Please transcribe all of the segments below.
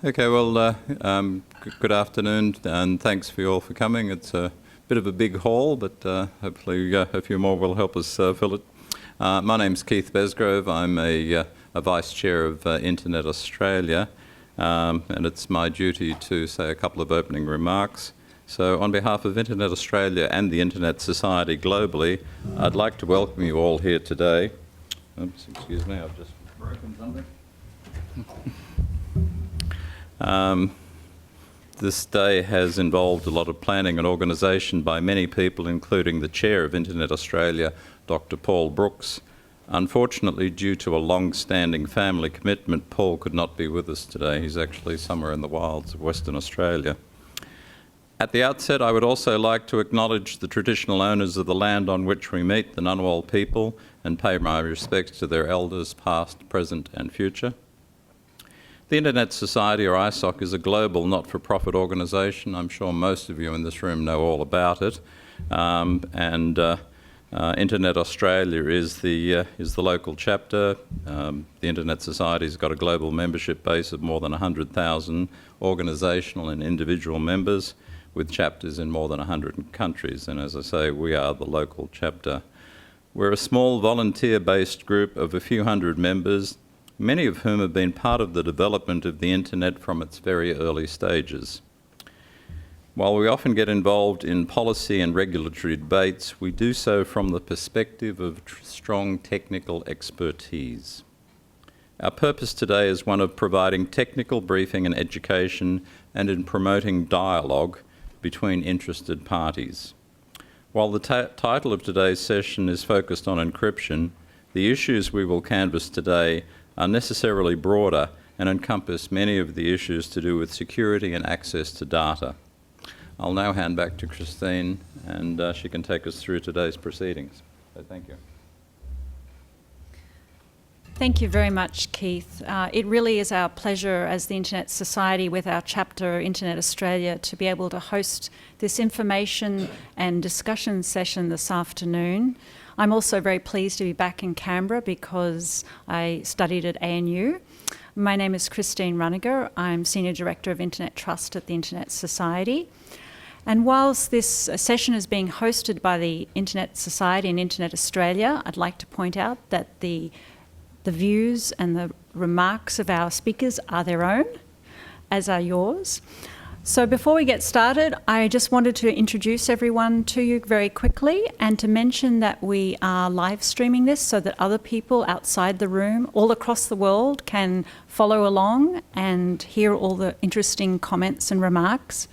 Okay, well, good afternoon, and thanks for you all for coming. It's a bit of a big hall, but hopefully a few more will help us fill it. My name's Keith Besgrove. I'm a Vice Chair of Internet Australia, and it's my duty to say a couple of opening remarks. So on behalf of Internet Australia and the Internet Society globally, I'd like to welcome you all here today. Oops, excuse me, I've just broken something. This day has involved a lot of planning and organisation by many people, including the Chair of Internet Australia, Dr. Paul Brooks. Unfortunately, due to a long-standing family commitment, Paul could not be with us today. He's actually somewhere in the wilds of Western Australia. At the outset, I would also like to acknowledge the traditional owners of the land on which we meet, the Ngunnawal people, and pay my respects to their elders, past, present and future. The Internet Society, or ISOC, is a global not-for-profit organisation. I'm sure most of you in this room know all about it. Internet Australia is the local chapter. The Internet Society's got a global membership base of more than 100,000 organisational and individual members, with chapters in more than 100 countries. And as I say, we are the local chapter. We're a small volunteer-based group of a few hundred members, many of whom have been part of the development of the internet from its very early stages. While we often get involved in policy and regulatory debates, we do so from the perspective of strong technical expertise. Our purpose today is one of providing technical briefing and education and in promoting dialogue between interested parties. While the title of today's session is focused on encryption, the issues we will canvass today are necessarily broader and encompass many of the issues to do with security and access to data. I'll now hand back to Christine, and she can take us through today's proceedings. So thank you. Thank you very much, Keith. It really is our pleasure as the Internet Society with our chapter Internet Australia to be able to host this information and discussion session this afternoon. I'm also very pleased to be back in Canberra because I studied at ANU. My name is Christine Runnegar. I'm Senior Director of Internet Trust at the Internet Society. And whilst this session is being hosted by the Internet Society and Internet Australia, I'd like to point out that the views and the remarks of our speakers are their own, as are yours. So before we get started, I just wanted to introduce everyone to you very quickly and to mention that we are live streaming this so that other people outside the room, all across the world, can follow along and hear all the interesting comments and remarks.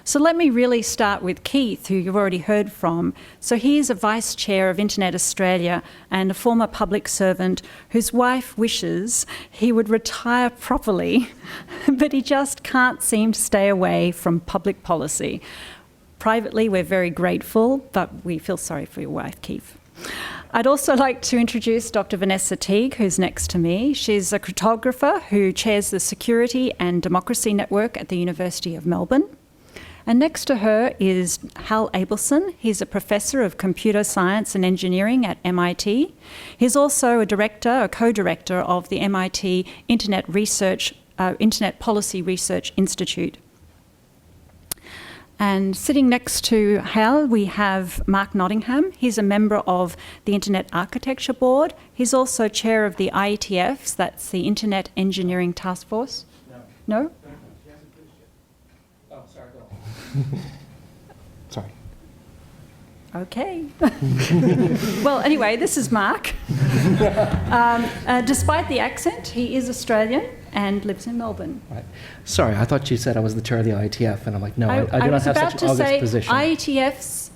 So let me really start with Keith, who you've already heard from. So he is a Vice Chair of Internet Australia and a former public servant whose wife wishes he would retire properly, but he just can't seem to stay away from public policy. Privately, we're very grateful, but we feel sorry for your wife, Keith. I'd also like to introduce Dr. Vanessa Teague, who's next to me. She's a cryptographer who chairs the Security and Democracy Network at the University of Melbourne. And next to her is Hal Abelson. He's a professor of computer science and engineering at MIT. He's also a co-director of the MIT Internet Policy Research Institute. And sitting next to Hal, we have Mark Nottingham. He's a member of the Internet Architecture Board. He's also chair of the IETFs, that's the Internet Engineering Task Force. No? Sorry. Okay. Well, anyway, this is Mark. Despite the accent, he is Australian and lives in Melbourne. Right. Sorry, I thought you said I was the chair of the IETF, and I'm like, no, I do not have such an august position. IETFs,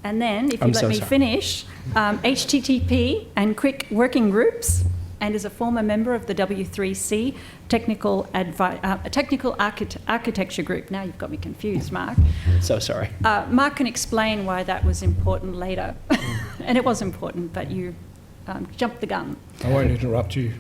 and then, if you let me finish, HTTP and QUIC working groups, and is a former member of the W3C Technical Architecture Group. Now you've got me confused, Mark. So sorry. Mark can explain why that was important later. And it was important, but you jumped the gun. I won't interrupt you.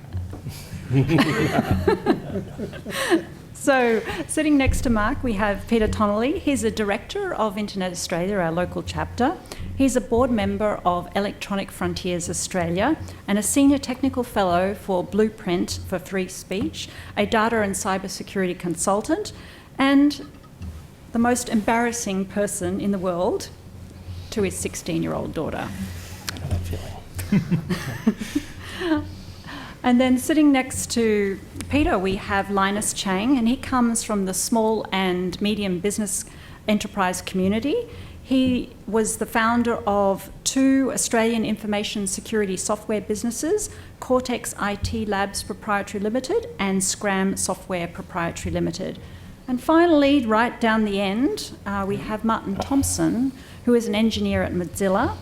So, sitting next to Mark, we have Peter Tonnelly. He's a director of Internet Australia, our local chapter. He's a board member of Electronic Frontiers Australia and a senior technical fellow for Blueprint for Free Speech, a data and cybersecurity consultant, and the most embarrassing person in the world to his 16-year-old daughter. I know that feeling. And then sitting next to Peter, we have Linus Chang, and he comes from the small and medium business enterprise community. He was the founder of 2 Australian information security software businesses, Cortex IT Labs Pty Ltd and Scram Software Pty Ltd. And finally, right down the end, we have Martin Thompson, who is an engineer at Mozilla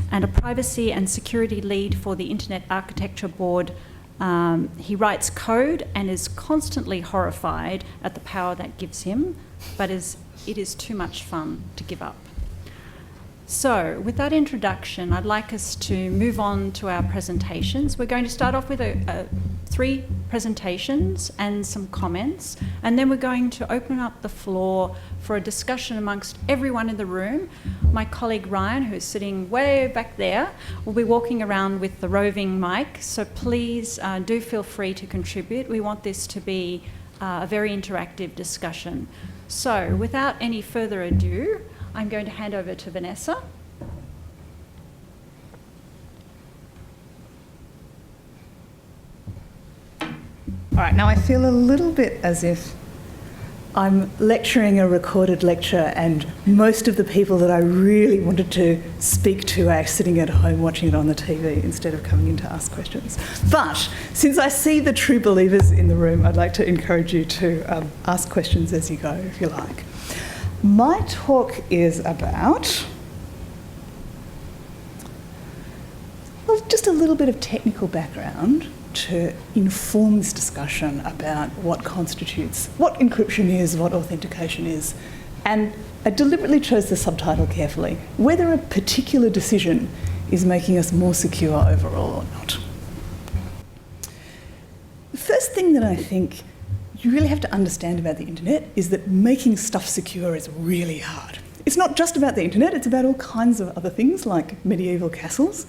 and a privacy and security lead for the Internet Architecture Board. He writes code and is constantly horrified at the power that gives him, but it is too much fun to give up. So, with that introduction, I'd like us to move on to our presentations. We're going to start off with 3 presentations and some comments, and then we're going to open up the floor for a discussion amongst everyone in the room. My colleague Ryan, who's sitting way back there, will be walking around with the roving mic, so please do feel free to contribute. We want this to be a very interactive discussion. So, without any further ado, I'm going to hand over to Vanessa. All right, now I feel a little bit as if I'm lecturing a recorded lecture and most of the people that I really wanted to speak to are sitting at home watching it on the TV instead of coming in to ask questions. But since I see the true believers in the room, I'd like to encourage you to ask questions as you go, if you like. My talk is about, well, just a little bit of technical background to inform this discussion about what constitutes, what encryption is, what authentication is. And I deliberately chose the subtitle carefully, whether a particular decision is making us more secure overall or not. The first thing that I think you really have to understand about the internet is that making stuff secure is really hard. It's not just about the internet, it's about all kinds of other things like medieval castles.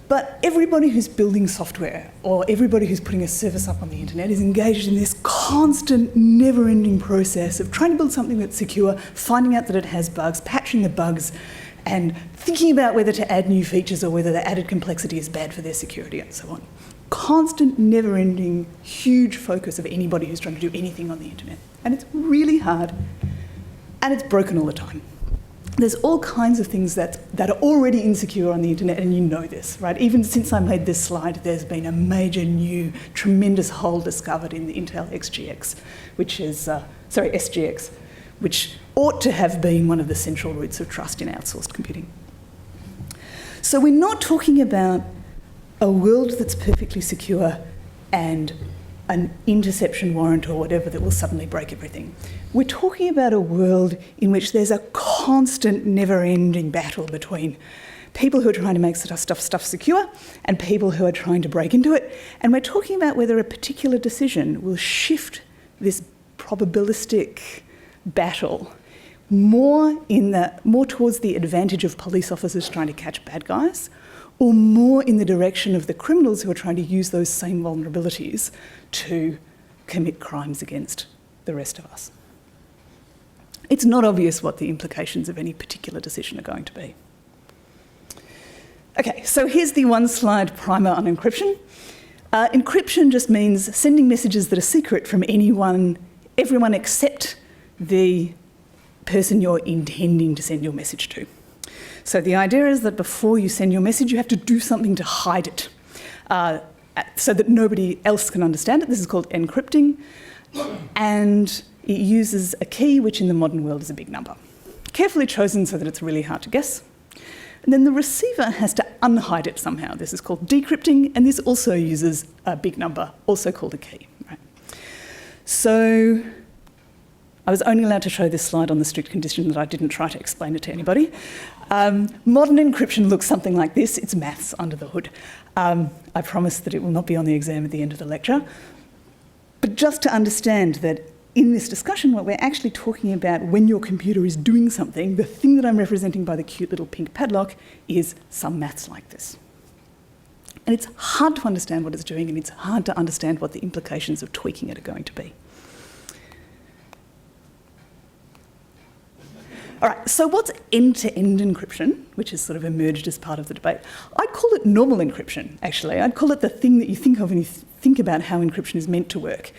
But everybody who's building software or everybody who's putting a service up on the internet is engaged in this constant, never-ending process of trying to build something that's secure, finding out that it has bugs, patching the bugs, and thinking about whether to add new features or whether the added complexity is bad for their security and so on. Constant, never-ending, huge focus of anybody who's trying to do anything on the internet. And it's really hard, and it's broken all the time. There's all kinds of things that are already insecure on the internet, and you know this, right? Even since I made this slide, there's been a major new, tremendous hole discovered in the Intel XGX, which is, SGX, which ought to have been one of the central roots of trust in outsourced computing. So we're not talking about a world that's perfectly secure and an interception warrant or whatever that will suddenly break everything. We're talking about a world in which there's a constant, never-ending battle between people who are trying to make stuff secure and people who are trying to break into it. And we're talking about whether a particular decision will shift this probabilistic battle more towards the advantage of police officers trying to catch bad guys, or more in the direction of the criminals who are trying to use those same vulnerabilities to commit crimes against the rest of us. It's not obvious what the implications of any particular decision are going to be. Okay, so here's the one-slide primer on encryption. Encryption just means sending messages that are secret from everyone except the person you're intending to send your message to. So the idea is that before you send your message, you have to do something to hide it so that nobody else can understand it. This is called encrypting. And it uses a key, which in the modern world is a big number, carefully chosen so that it's really hard to guess. And then the receiver has to unhide it somehow. This is called decrypting, and this also uses a big number, also called a key. Right? So I was only allowed to show this slide on the strict condition that I didn't try to explain it to anybody. Modern encryption looks something like this. It's maths under the hood. I promise that it will not be on the exam at the end of the lecture. But just to understand that in this discussion, what we're actually talking about when your computer is doing something, the thing that I'm representing by the cute little pink padlock is some maths like this. And it's hard to understand what it's doing, and it's hard to understand what the implications of tweaking it are going to be. All right, so what's end-to-end encryption, which has sort of emerged as part of the debate? I'd call it normal encryption, actually. I'd call it the thing that you think of when you think about how encryption is meant to work,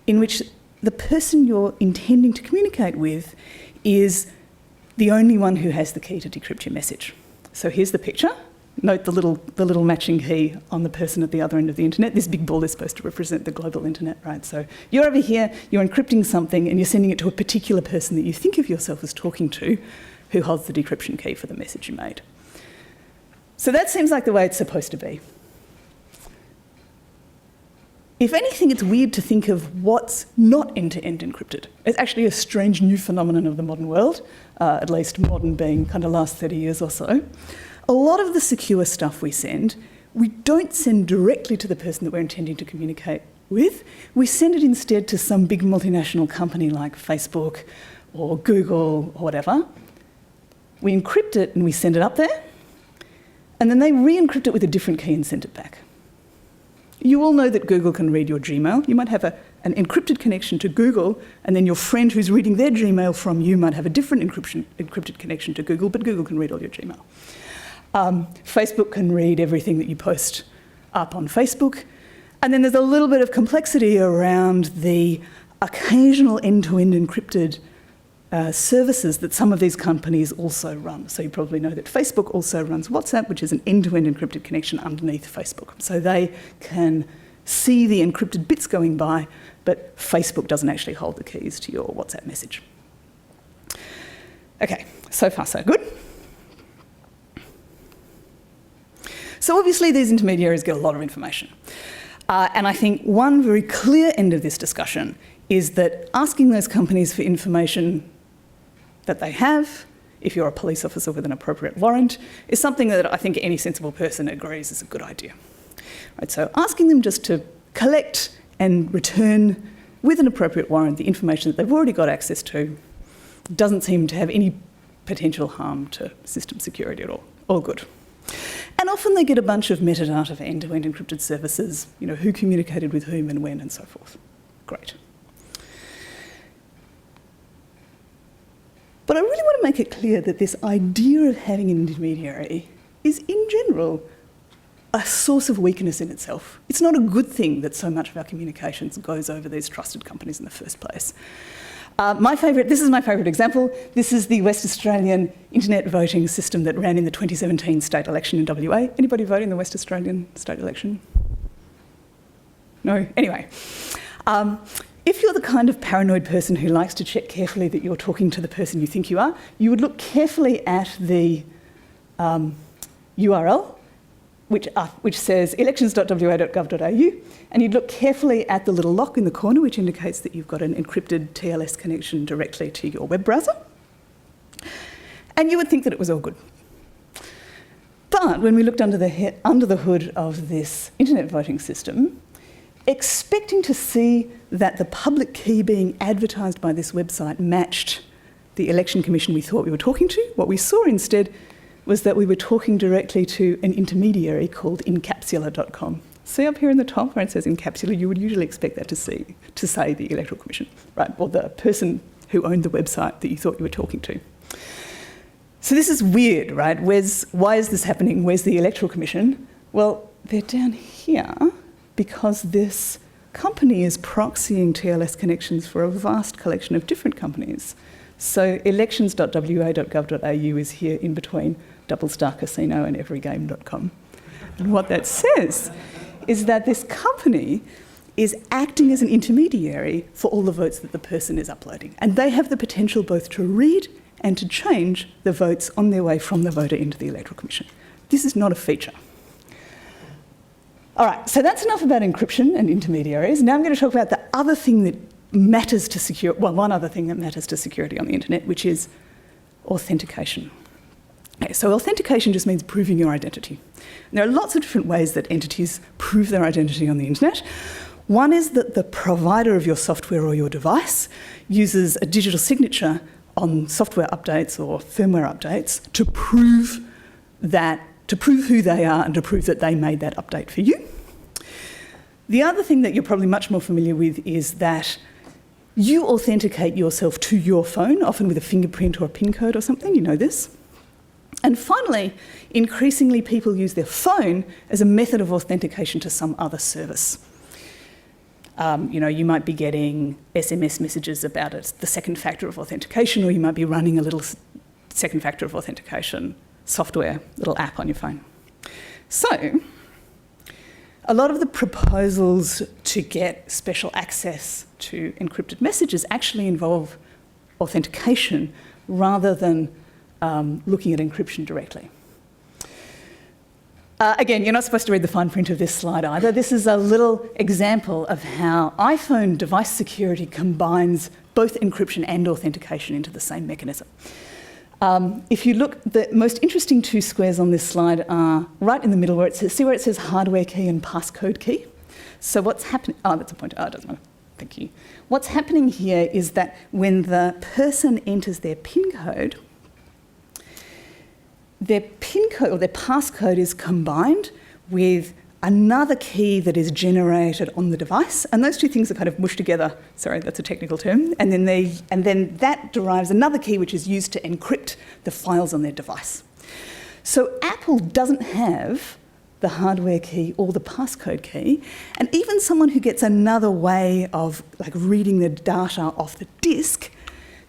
in which the person you're intending to communicate with is the only one who has the key to decrypt your message. So here's the picture. Note the little matching key on the person at the other end of the internet. This big ball is supposed to represent the global internet, right? So you're over here, you're encrypting something, and you're sending it to a particular person that you think of yourself as talking to, who holds the decryption key for the message you made. So that seems like the way it's supposed to be. If anything, it's weird to think of what's not end-to-end encrypted. It's actually a strange new phenomenon of the modern world, at least modern being kind of last 30 years or so. A lot of the secure stuff we don't send directly to the person that we're intending to communicate with. We send it instead to some big multinational company like Facebook or Google or whatever. We encrypt it and we send it up there, and then they re-encrypt it with a different key and send it back. You all know that Google can read your Gmail. You might have an encrypted connection to Google, and then your friend who's reading their Gmail from you might have a different encrypted connection to Google, but Google can read all your Gmail. Facebook can read everything that you post up on Facebook. And then there's a little bit of complexity around the occasional end-to-end encrypted services that some of these companies also run. So you probably know that Facebook also runs WhatsApp, which is an end-to-end encrypted connection underneath Facebook. So they can see the encrypted bits going by, but Facebook doesn't actually hold the keys to your WhatsApp message. Okay, so far so good. So obviously these intermediaries get a lot of information. And I think one very clear end of this discussion is that asking those companies for information that they have, if you're a police officer with an appropriate warrant, is something that I think any sensible person agrees is a good idea. Right, so asking them just to collect and return with an appropriate warrant the information that they've already got access to doesn't seem to have any potential harm to system security at all. All good. And often they get a bunch of metadata for end-to-end encrypted services, you know, who communicated with whom and when and so forth. Great. But I really want to make it clear that this idea of having an intermediary is, in general, a source of weakness in itself. It's not a good thing that so much of our communications goes over these trusted companies in the first place. This is my favourite example. This is the West Australian internet voting system that ran in the 2017 state election in WA. Anybody vote in the West Australian state election? No? Anyway. If you're the kind of paranoid person who likes to check carefully that you're talking to the person you think you are, you would look carefully at the URL, which says elections.wa.gov.au, and you'd look carefully at the little lock in the corner, which indicates that you've got an encrypted TLS connection directly to your web browser, and you would think that it was all good. But when we looked under the hood of this internet voting system, expecting to see that the public key being advertised by this website matched the election commission we thought we were talking to, what we saw instead was that we were talking directly to an intermediary called Encapsula.com. See up here in the top where it says Encapsula, you would usually expect that to say the Electoral Commission, right? Or the person who owned the website that you thought you were talking to. So this is weird, right? Why is this happening? Where's the Electoral Commission? Well, they're down here because this company is proxying TLS connections for a vast collection of different companies. So elections.wa.gov.au is here in between Double Star Casino and everygame.com. And what that says is that this company is acting as an intermediary for all the votes that the person is uploading. And they have the potential both to read and to change the votes on their way from the voter into the Electoral Commission. This is not a feature. All right, so that's enough about encryption and intermediaries. Now I'm going to talk about the other thing that matters to security, well, one other thing that matters to security on the internet, which is authentication. Okay, so authentication just means proving your identity. And there are lots of different ways that entities prove their identity on the internet. One is that the provider of your software or your device uses a digital signature on software updates or firmware updates to prove who they are and to prove that they made that update for you. The other thing that you're probably much more familiar with is that you authenticate yourself to your phone, often with a fingerprint or a PIN code or something, you know this. And finally, increasingly people use their phone as a method of authentication to some other service. You might be getting SMS messages about it, the second factor of authentication, or you might be running a little second factor of authentication software, little app on your phone. So, a lot of the proposals to get special access to encrypted messages actually involve authentication rather than looking at encryption directly. Again, you're not supposed to read the fine print of this slide either. This is a little example of how iPhone device security combines both encryption and authentication into the same mechanism. If you look, the most interesting two squares on this slide are right in the middle where it says hardware key and passcode key. So what's happening, that's a pointer, it doesn't matter, thank you. What's happening here is that when the person enters their PIN code or their passcode is combined with another key that is generated on the device, and those two things are kind of mushed together. Sorry, that's a technical term. And then that derives another key which is used to encrypt the files on their device. So Apple doesn't have the hardware key or the passcode key, and even someone who gets another way of reading the data off the disk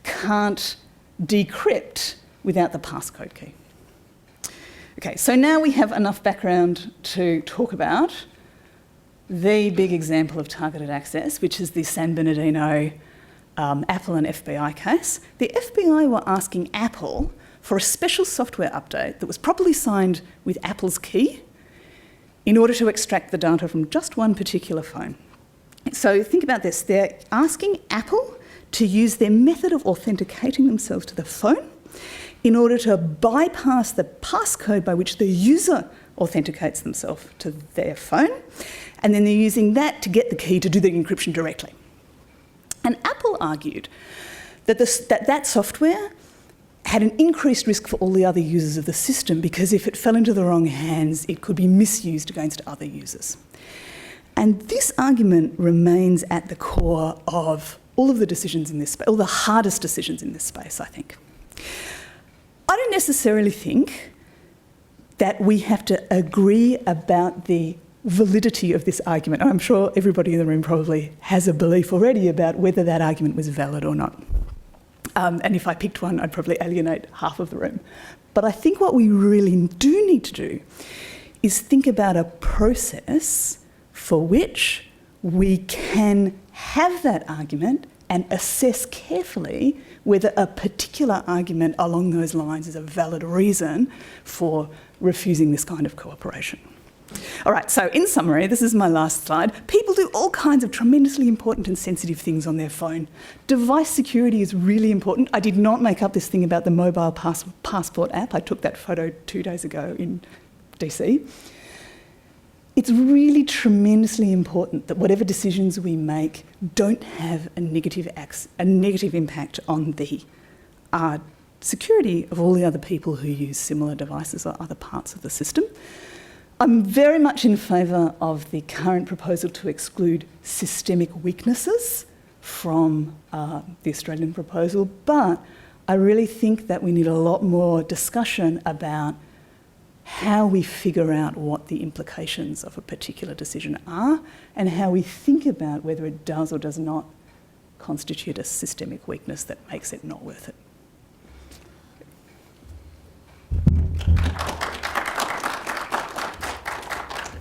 can't decrypt without the passcode key. Okay, so now we have enough background to talk about the big example of targeted access, which is the San Bernardino Apple and FBI case. The FBI were asking Apple for a special software update that was properly signed with Apple's key in order to extract the data from just one particular phone. So think about this. They're asking Apple to use their method of authenticating themselves to the phone in order to bypass the passcode by which the user authenticates themselves to their phone, and then they're using that to get the key to do the encryption directly. And Apple argued that that software had an increased risk for all the other users of the system because if it fell into the wrong hands, it could be misused against other users. And this argument remains at the core of all of the decisions in this space, all the hardest decisions in this space, I think. I don't necessarily think that we have to agree about the validity of this argument. I'm sure everybody in the room probably has a belief already about whether that argument was valid or not. And if I picked one, I'd probably alienate half of the room. But I think what we really do need to do is think about a process for which we can have that argument and assess carefully whether a particular argument along those lines is a valid reason for refusing this kind of cooperation. All right, so in summary, this is my last slide. People do all kinds of tremendously important and sensitive things on their phone. Device security is really important. I did not make up this thing about the mobile passport app. I took that photo 2 days ago in DC. It's really tremendously important that whatever decisions we make don't have a negative impact on the security of all the other people who use similar devices or other parts of the system. I'm very much in favour of the current proposal to exclude systemic weaknesses from the Australian proposal, but I really think that we need a lot more discussion about how we figure out what the implications of a particular decision are and how we think about whether it does or does not constitute a systemic weakness that makes it not worth it.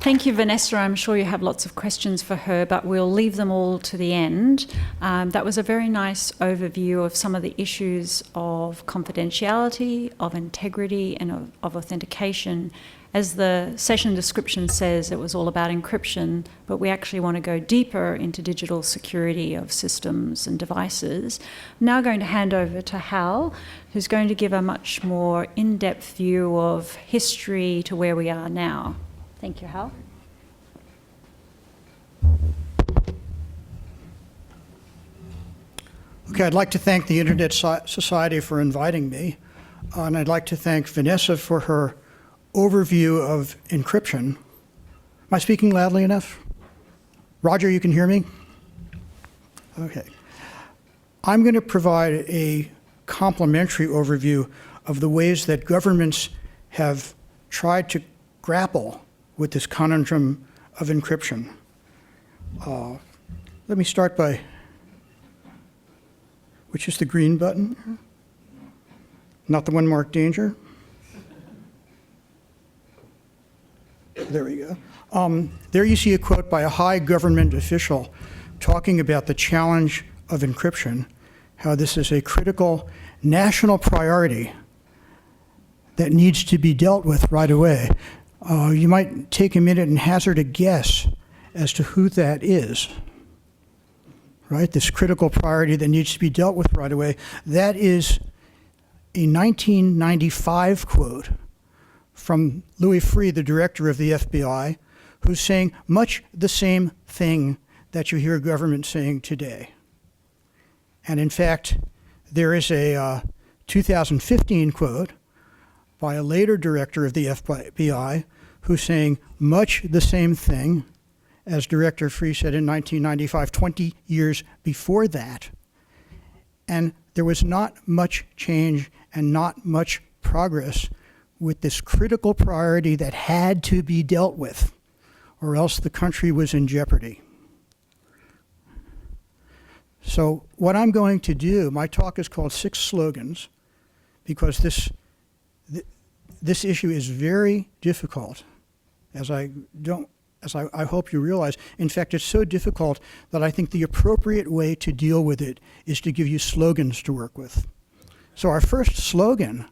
Thank you, Vanessa. I'm sure you have lots of questions for her, but we'll leave them all to the end. That was a very nice overview of some of the issues of confidentiality, of integrity, and of authentication. As the session description says, it was all about encryption, but we actually want to go deeper into digital security of systems and devices. I'm now going to hand over to Hal, who's going to give a much more in-depth view of history to where we are now. Thank you, Hal. Okay, I'd like to thank the Internet Society for inviting me, and I'd like to thank Vanessa for her overview of encryption. Am I speaking loudly enough? Roger, you can hear me? Okay. I'm going to provide a complimentary overview of the ways that governments have tried to grapple with this conundrum of encryption. Let me start by, which is the green button? Not the one marked danger? There we go. There you see a quote by a high government official talking about the challenge of encryption, how this is a critical national priority that needs to be dealt with right away. You might take a minute and hazard a guess as to who that is, right? This critical priority that needs to be dealt with right away. That is a 1995 quote from Louis Freeh, the director of the FBI, who's saying much the same thing that you hear government saying today. And in fact, there is a 2015 quote by a later director of the FBI who's saying much the same thing as Director Freeh said in 1995, 20 years before that. And there was not much change and not much progress with this critical priority that had to be dealt with, or else the country was in jeopardy. So what I'm going to do, my talk is called 6 Slogans, because this issue is very difficult, as I hope you realize. In fact, it's so difficult that I think the appropriate way to deal with it is to give you slogans to work with. So our first slogan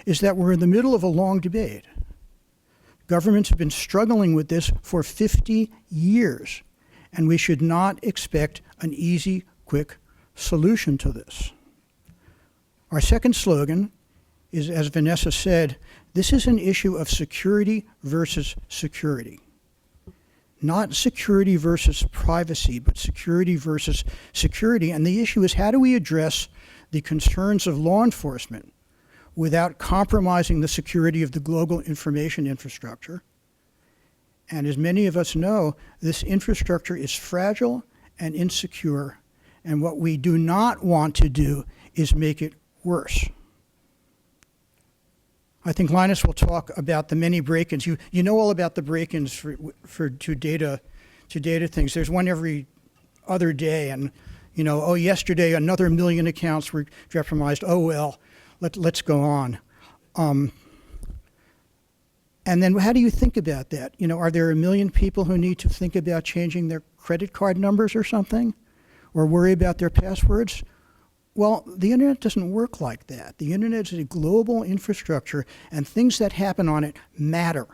is that we're in the middle of a long debate. Governments have been struggling with this for 50 years, and we should not expect an easy, quick solution to this. Our second slogan is, as Vanessa said, this is an issue of security versus security. Not security versus privacy, but security versus security. And the issue is, how do we address the concerns of law enforcement without compromising the security of the global information infrastructure? And as many of us know, this infrastructure is fragile and insecure. And what we do not want to do is make it worse. I think Linus will talk about the many break-ins. You know all about the break-ins to data things. There's one every other day, and yesterday another 1 million accounts were compromised. Oh well, let's go on. And then how do you think about that? Are there 1 million people who need to think about changing their credit card numbers or something, or worry about their passwords? Well, the internet doesn't work like that. The internet is a global infrastructure, and things that happen on it matter.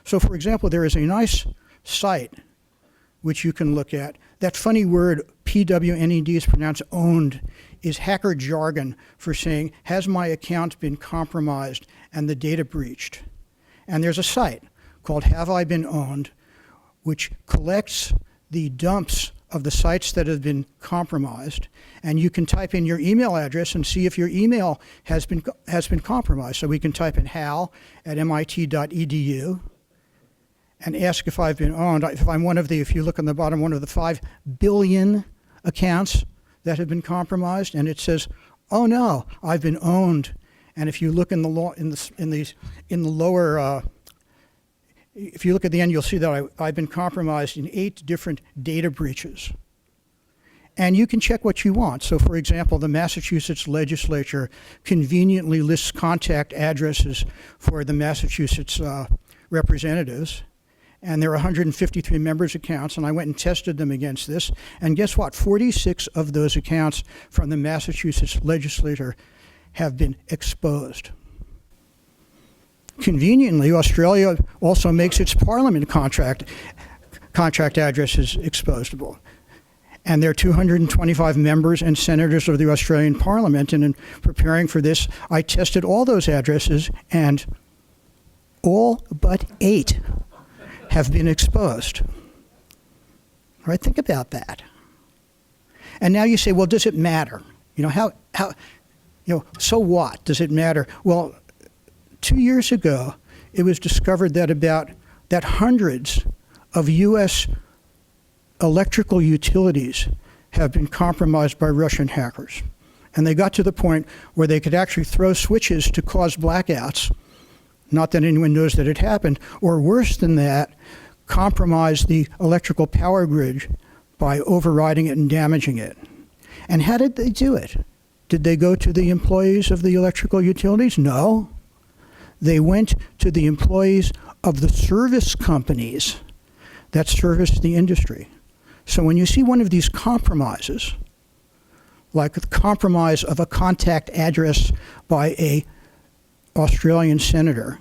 So, for example, there is a nice site which you can look at. That funny word, PWNED, is pronounced owned, is hacker jargon for saying, has my account been compromised and the data breached? And there's a site called Have I Been Owned, which collects the dumps of the sites that have been compromised, and you can type in your email address and see if your email has been compromised. So we can type in hal@mit.edu and ask if I've been owned. If you look on the bottom, one of the 5 billion accounts that have been compromised, and it says, oh no, I've been owned. And if you look in the lower, if you look at the end, you'll see that I've been compromised in 8 different data breaches. And you can check what you want. So, for example, the Massachusetts legislature conveniently lists contact addresses for the Massachusetts representatives. And there are 153 members' accounts, and I went and tested them against this. And guess what? 46 of those accounts from the Massachusetts legislature have been exposed. Conveniently, Australia also makes its parliament contract addresses exposable. And there are 225 members and senators of the Australian Parliament, and in preparing for this, I tested all those addresses, and all but 8 have been exposed. All right, think about that. And now you say, well, does it matter? So what? Does it matter? Well, 2 years ago, it was discovered that hundreds of U.S. electrical utilities have been compromised by Russian hackers. And they got to the point where they could actually throw switches to cause blackouts, not that anyone knows that it happened, or worse than that, compromise the electrical power grid by overriding it and damaging it. And how did they do it? Did they go to the employees of the electrical utilities? No. They went to the employees of the service companies that service the industry. So when you see one of these compromises, like the compromise of a contact address by a Australian senator,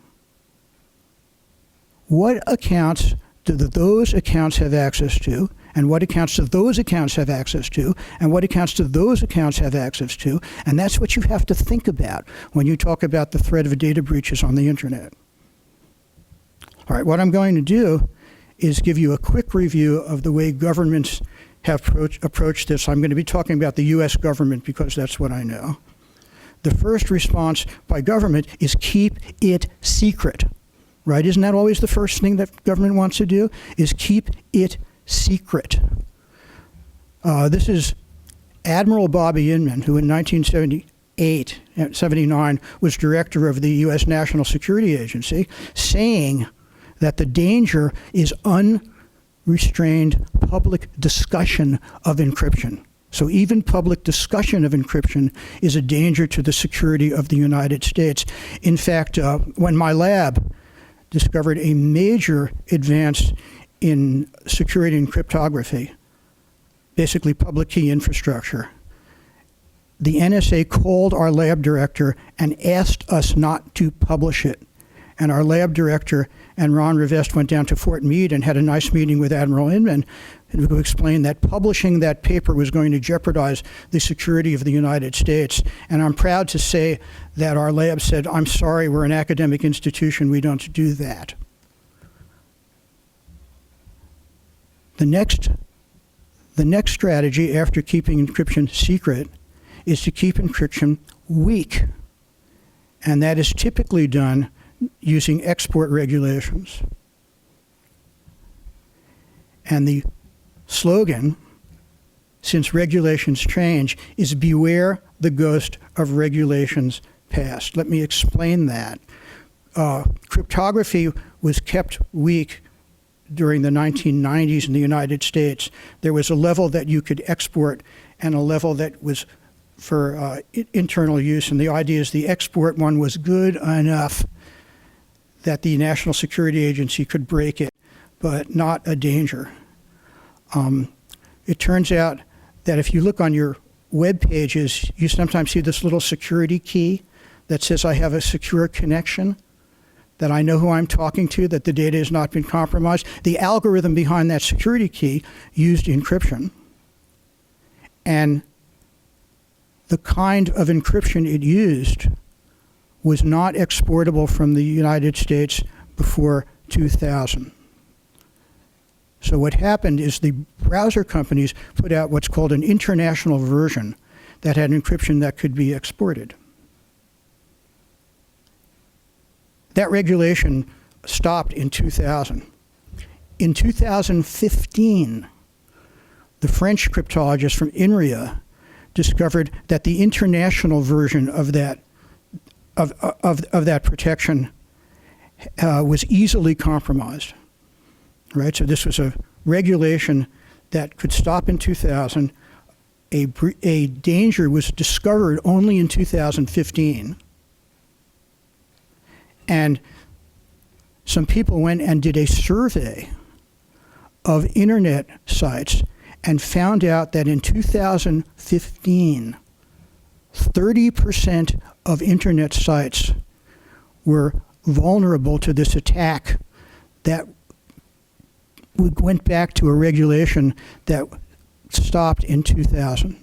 what accounts do those accounts have access to, and what accounts do those accounts have access to, and what accounts do those accounts have access to? And that's what you have to think about when you talk about the threat of data breaches on the internet. All right, what I'm going to do is give you a quick review of the way governments have approached this. I'm going to be talking about the US government because that's what I know. The first response by government is keep it secret, right? Isn't that always the first thing that government wants to do, is keep it secret? This is Admiral Bobby Inman, who in 1979 was director of the US National Security Agency, saying that the danger is unrestrained public discussion of encryption. So even public discussion of encryption is a danger to the security of the United States. In fact, when my lab discovered a major advance in security and cryptography, basically public key infrastructure, the NSA called our lab director and asked us not to publish it. And our lab director and Ron Rivest went down to Fort Meade and had a nice meeting with Admiral Inman who explained that publishing that paper was going to jeopardize the security of the United States. And I'm proud to say that our lab said, I'm sorry, we're an academic institution, we don't do that. The next strategy after keeping encryption secret is to keep encryption weak. And that is typically done using export regulations. And the slogan, since regulations change, is beware the ghost of regulations past. Let me explain that. Cryptography was kept weak during the 1990s in the United States. There was a level that you could export and a level that was for internal use. And the idea is the export one was good enough that the National Security Agency could break it, but not a danger. It turns out that if you look on your web pages, you sometimes see this little security key that says, I have a secure connection, that I know who I'm talking to, that the data has not been compromised. The algorithm behind that security key used encryption. And the kind of encryption it used was not exportable from the United States before 2000. So what happened is the browser companies put out what's called an international version that had encryption that could be exported. That regulation stopped in 2000. In 2015, the French cryptologist from INRIA discovered that the international version of that protection was easily compromised, right? So this was a regulation that could stop in 2000. A danger was discovered only in 2015. And some people went and did a survey of internet sites and found out that in 2015, 30% of internet sites were vulnerable to this attack that went back to a regulation that stopped in 2000.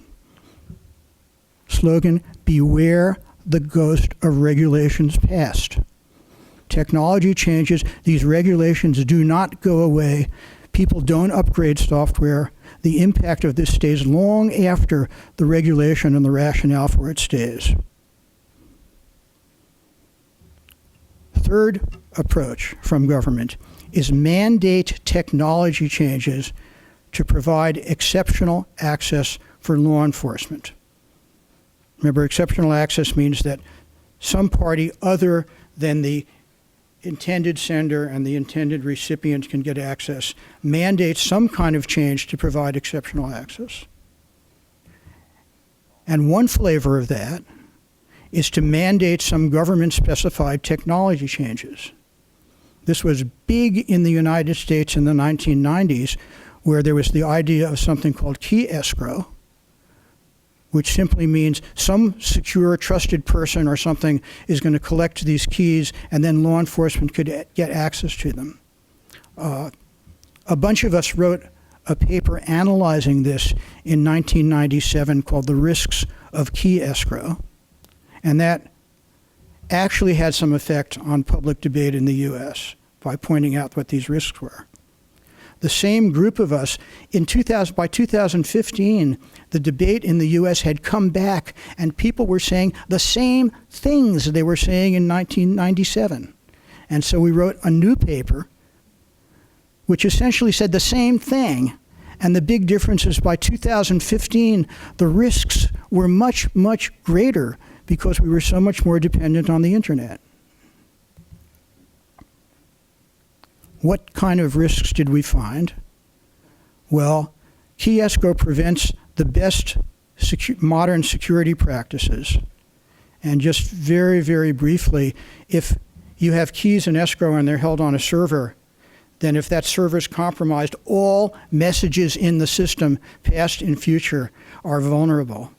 Slogan, beware the ghost of regulations past. Technology changes, these regulations do not go away. People don't upgrade software. the impact of this stays long after the regulation and the rationale for it stays. Third approach from government is mandate technology changes to provide exceptional access for law enforcement. Remember, exceptional access means that some party other than the intended sender and the intended recipient can get access. Mandate some kind of change to provide exceptional access. And one flavor of that is to mandate some government-specified technology changes. This was big in the United States in the 1990s, where there was the idea of something called key escrow, which simply means some secure, trusted person or something is going to collect these keys, and then law enforcement could get access to them. A bunch of us wrote a paper analyzing this in 1997 called The Risks of Key Escrow, and that actually had some effect on public debate in the US by pointing out what these risks were. The same group of us, by 2015, the debate in the US had come back and people were saying the same things they were saying in 1997. And so we wrote a new paper which essentially said the same thing. And the big difference is by 2015, the risks were much, much greater because we were so much more dependent on the internet. What kind of risks did we find? Well, key escrow prevents the best modern security practices. And just very, very briefly, if you have keys in escrow and they're held on a server, then if that server is compromised, all messages in the system, past and future, are vulnerable.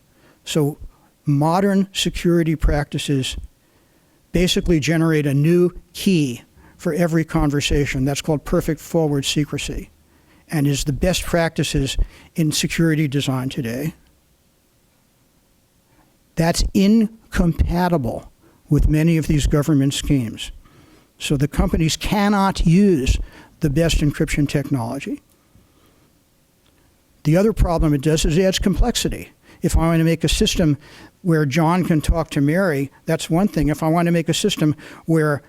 So modern security practices basically generate a new key for every conversation. That's called perfect forward secrecy, and is the best practices in security design today. That's incompatible with many of these government schemes. So the companies cannot use the best encryption technology. The other problem it does is it adds complexity. If I want to make a system where John can talk to Mary, that's one thing. If I want to make a system where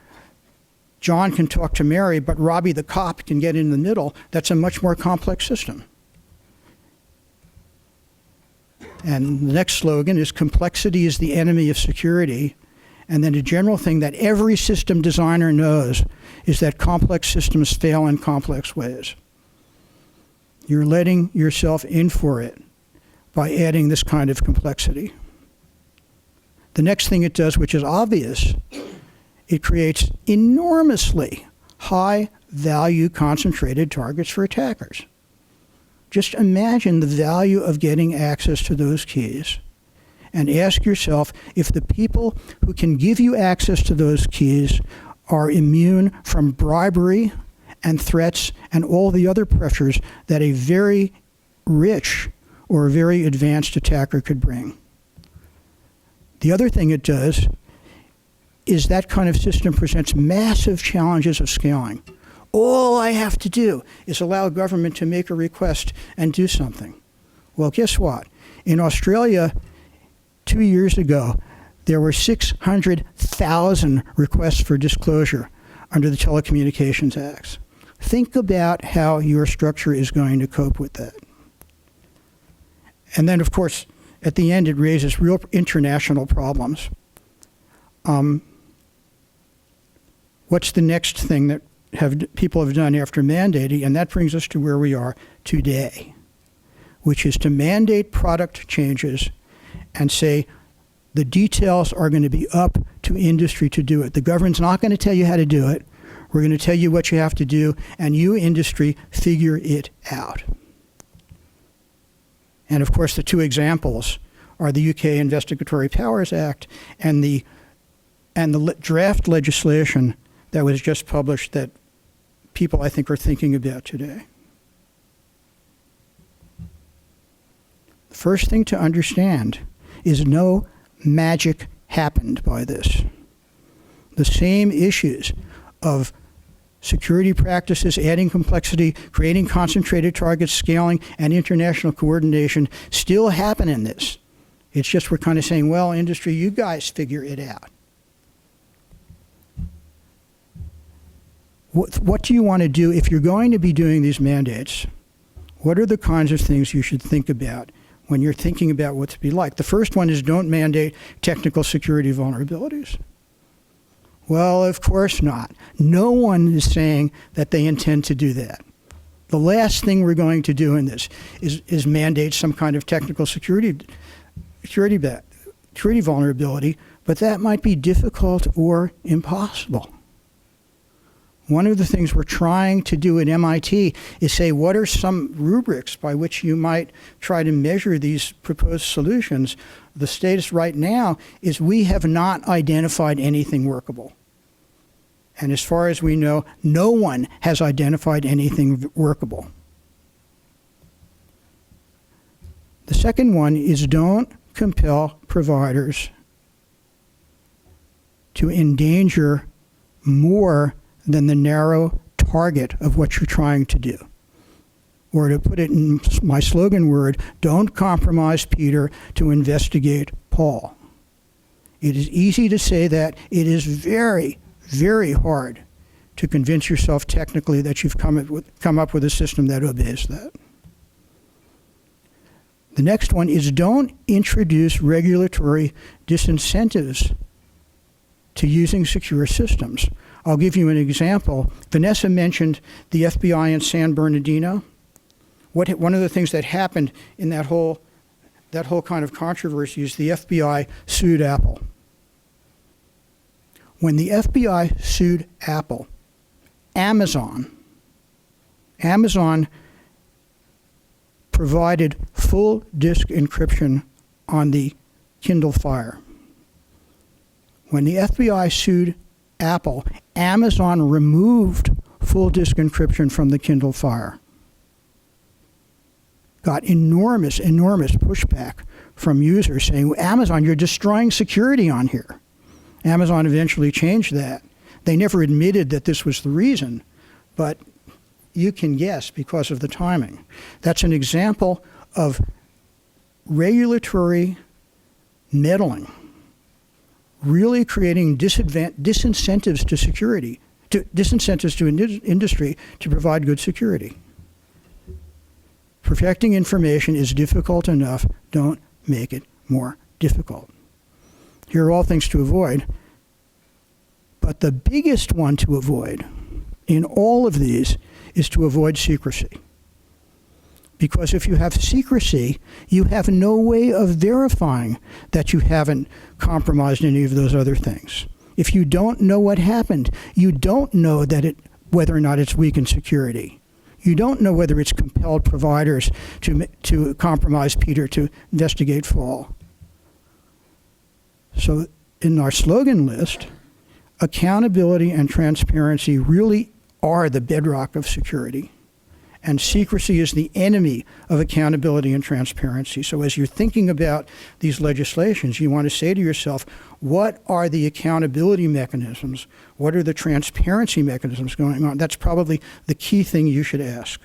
John can talk to Mary, but Robbie the cop can get in the middle, that's a much more complex system. And the next slogan is complexity is the enemy of security. And then a general thing that every system designer knows is that complex systems fail in complex ways. You're letting yourself in for it by adding this kind of complexity. The next thing it does, which is obvious, it creates enormously high value concentrated targets for attackers. Just imagine the value of getting access to those keys and ask yourself if the people who can give you access to those keys are immune from bribery and threats and all the other pressures that a very rich or a very advanced attacker could bring. The other thing it does is that kind of system presents massive challenges of scaling. All I have to do is allow government to make a request and do something. Well, guess what? In Australia, 2 years ago, there were 600,000 requests for disclosure under the Telecommunications Acts. Think about how your structure is going to cope with that. And then, of course, at the end, it raises real international problems. What's the next thing that people have done after mandating? And that brings us to where we are today, which is to mandate product changes and say the details are going to be up to industry to do it. The government's not going to tell you how to do it. We're going to tell you what you have to do, and you, industry, figure it out. And of course, the two examples are the UK Investigatory Powers Act and the draft legislation that was just published that people, I think, are thinking about today. The first thing to understand is no magic happened by this. The same issues of security practices, adding complexity, creating concentrated targets, scaling, and international coordination still happen in this. It's just we're kind of saying, well, industry, you guys figure it out. What do you want to do if you're going to be doing these mandates? What are the kinds of things you should think about when you're thinking about what to be like? The first one is don't mandate technical security vulnerabilities. Well, of course not. No one is saying that they intend to do that. The last thing we're going to do in this is mandate some kind of technical security vulnerability, but that might be difficult or impossible. One of the things we're trying to do at MIT is say, what are some rubrics by which you might try to measure these proposed solutions? The status right now is we have not identified anything workable. And as far as we know, no one has identified anything workable. The second one is don't compel providers to endanger more than the narrow target of what you're trying to do. Or to put it in my slogan word, don't compromise Peter to investigate Paul. It is easy to say that. It is very, very hard to convince yourself technically that you've come up with a system that obeys that. The next one is don't introduce regulatory disincentives to using secure systems. I'll give you an example. Vanessa mentioned the FBI in San Bernardino. One of the things that happened in that whole kind of controversy is the FBI sued Apple. When the FBI sued Apple, Amazon provided full disk encryption on the Kindle Fire. When the FBI sued Apple, Amazon removed full disk encryption from the Kindle Fire. Got enormous pushback from users saying, Amazon, you're destroying security on here. Amazon eventually changed that. They never admitted that this was the reason, but you can guess because of the timing. That's an example of regulatory meddling, really creating disincentives to security, disincentives to industry to provide good security. Protecting information is difficult enough. Don't make it more difficult. Here are all things to avoid. But the biggest one to avoid in all of these is to avoid secrecy. Because if you have secrecy, you have no way of verifying that you haven't compromised any of those other things. If you don't know what happened, you don't know that whether or not it's weakened security. You don't know whether it's compelled providers to compromise Peter to investigate Paul. So in our slogan list, accountability and transparency really are the bedrock of security. And secrecy is the enemy of accountability and transparency. So as you're thinking about these legislations, you want to say to yourself, what are the accountability mechanisms? What are the transparency mechanisms going on? That's probably the key thing you should ask.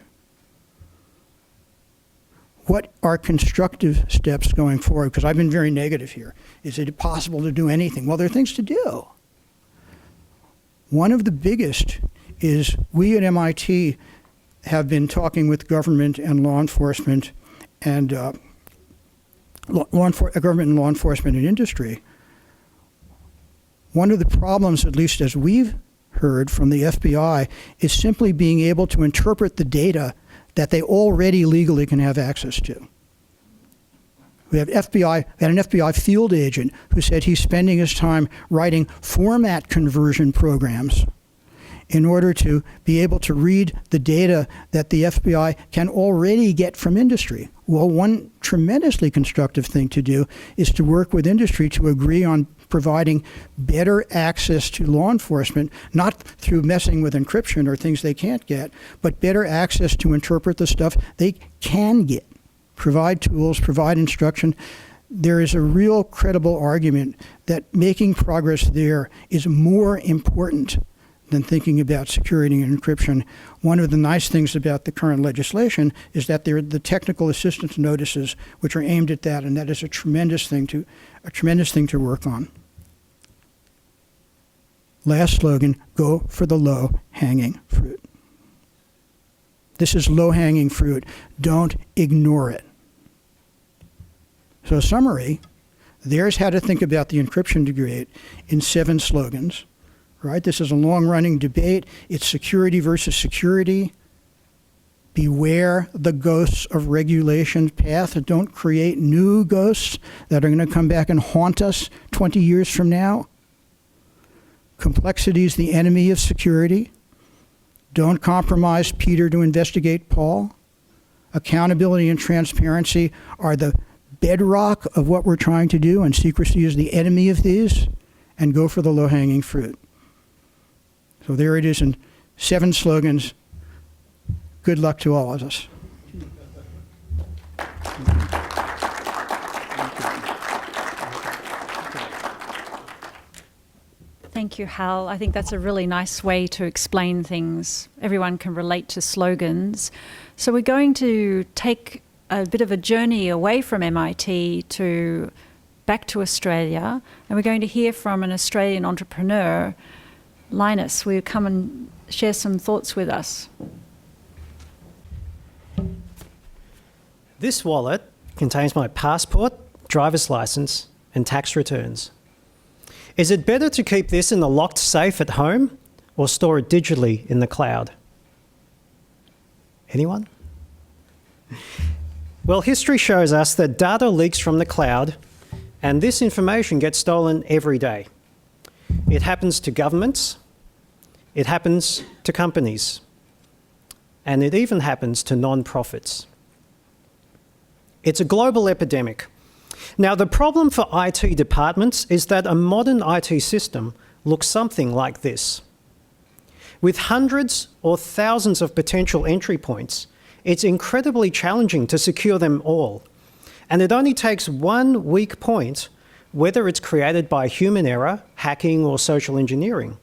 What are constructive steps going forward? Because I've been very negative here. Is it possible to do anything? Well, there are things to do. One of the biggest is we at MIT have been talking with government and law enforcement and government and law enforcement and industry. One of the problems, at least as we've heard from the FBI, is simply being able to interpret the data that they already legally can have access to. We had an FBI field agent who said he's spending his time writing format conversion programs in order to be able to read the data that the FBI can already get from industry. Well, one tremendously constructive thing to do is to work with industry to agree on providing better access to law enforcement, not through messing with encryption or things they can't get, but better access to interpret the stuff they can get. Provide tools, provide instruction. There is a real credible argument that making progress there is more important than thinking about security and encryption. One of the nice things about the current legislation is that there are the technical assistance notices which are aimed at that, and that is a tremendous thing to work on. Last slogan, go for the low-hanging fruit. This is low-hanging fruit. Don't ignore it. So summary, there's how to think about the encryption debate in 7 slogans. Right? This is a long-running debate. It's security versus security. Beware the ghosts of regulation path. Don't create new ghosts that are going to come back and haunt us 20 years from now. Complexity is the enemy of security. Don't compromise Peter to investigate Paul. Accountability and transparency are the bedrock of what we're trying to do, and secrecy is the enemy of these. And go for the low-hanging fruit. So there it is in 7 slogans. Good luck to all of us. Thank you, Hal. I think that's a really nice way to explain things. Everyone can relate to slogans. So we're going to take a bit of a journey away from MIT to back to Australia, and we're going to hear from an Australian entrepreneur. Linus, will you come and share some thoughts with us? This wallet contains my passport, driver's license, and tax returns. Is it better to keep this in a locked safe at home or store it digitally in the cloud? Anyone? Well, history shows us that data leaks from the cloud, and this information gets stolen every day. It happens to governments, it happens to companies, and it even happens to non-profits. It's a global epidemic. Now, the problem for IT departments is that a modern IT system looks something like this. With hundreds or thousands of potential entry points, it's incredibly challenging to secure them all. And it only takes one weak point, whether it's created by human error, hacking, or social engineering,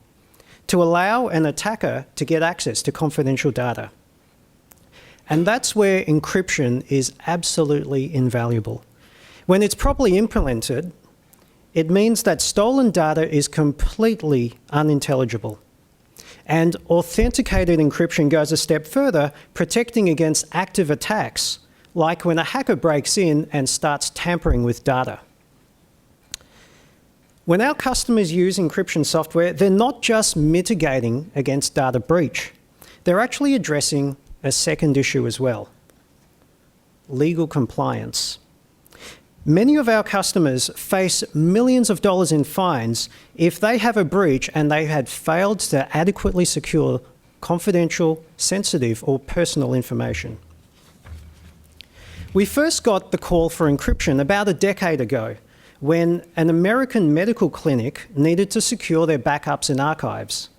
to allow an attacker to get access to confidential data. And that's where encryption is absolutely invaluable. When it's properly implemented, it means that stolen data is completely unintelligible. And authenticated encryption goes a step further, protecting against active attacks, like when a hacker breaks in and starts tampering with data. When our customers use encryption software, they're not just mitigating against data breach. They're actually addressing a second issue as well: legal compliance. Many of our customers face millions of dollars in fines if they have a breach and they had failed to adequately secure confidential, sensitive, or personal information. We first got the call for encryption about a decade ago, when an American medical clinic needed to secure their backups and archives.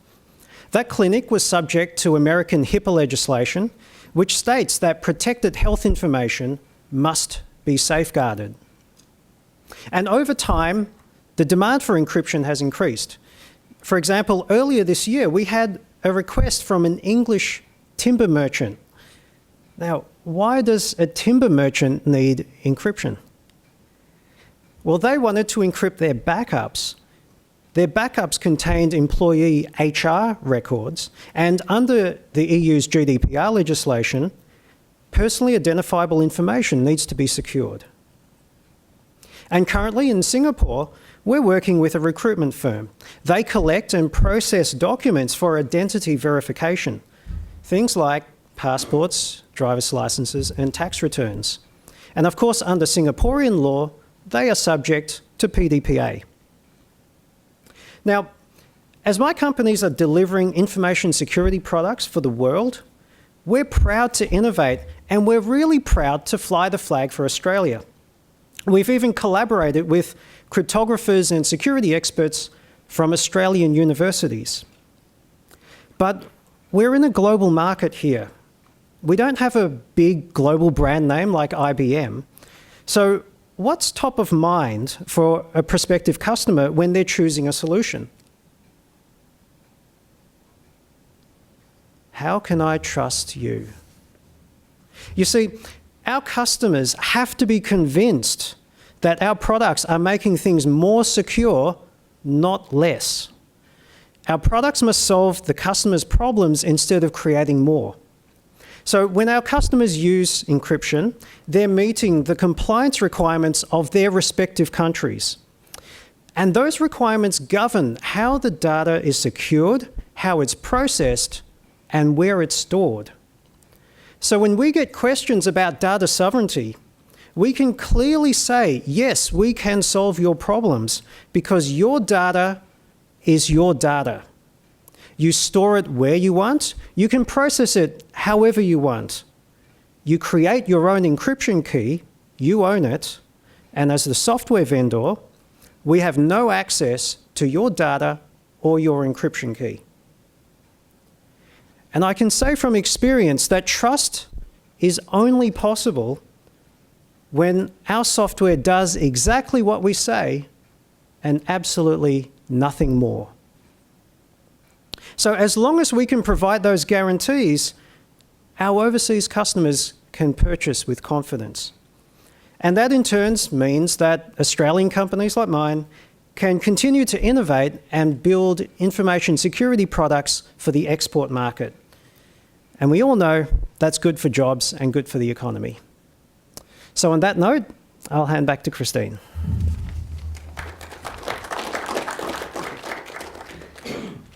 That clinic was subject to American HIPAA legislation, which states that protected health information must be safeguarded. And over time, the demand for encryption has increased. For example, earlier this year, we had a request from an English timber merchant. Now, why does a timber merchant need encryption? Well, they wanted to encrypt their backups. Their backups contained employee HR records, and under the EU's GDPR legislation, personally identifiable information needs to be secured. And currently in Singapore, we're working with a recruitment firm. They collect and process documents for identity verification, things like passports, driver's licenses, and tax returns. And of course, under Singaporean law, they are subject to PDPA. Now, as my companies are delivering information security products for the world, we're proud to innovate, and we're really proud to fly the flag for Australia. We've even collaborated with cryptographers and security experts from Australian universities. But we're in a global market here. We don't have a big global brand name like IBM. So what's top of mind for a prospective customer when they're choosing a solution? How can I trust you? You see, our customers have to be convinced that our products are making things more secure, not less. Our products must solve the customer's problems instead of creating more. So when our customers use encryption, they're meeting the compliance requirements of their respective countries. And those requirements govern how the data is secured, how it's processed, and where it's stored. So when we get questions about data sovereignty, we can clearly say, yes, we can solve your problems because your data is your data. You store it where you want. You can process it however you want. You create your own encryption key. You own it. And as the software vendor, we have no access to your data or your encryption key. And I can say from experience that trust is only possible when our software does exactly what we say and absolutely nothing more. So as long as we can provide those guarantees, our overseas customers can purchase with confidence. And that in turn means that Australian companies like mine can continue to innovate and build information security products for the export market. And we all know that's good for jobs and good for the economy. So on that note, I'll hand back to Christine.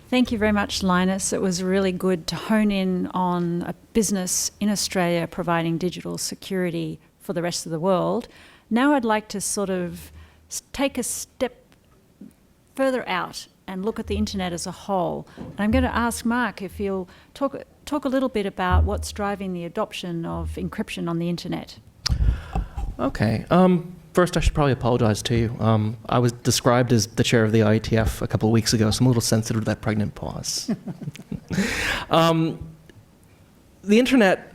Thank you very much, Linus. It was really good to hone in on a business in Australia providing digital security for the rest of the world. Now I'd like to sort of take a step further out and look at the internet as a whole. And I'm going to ask Mark if he'll talk a little bit about what's driving the adoption of encryption on the internet. Okay. First, I should probably apologize to you. I was described as the chair of the IETF a couple of weeks ago, so I'm a little sensitive to that pregnant pause. The internet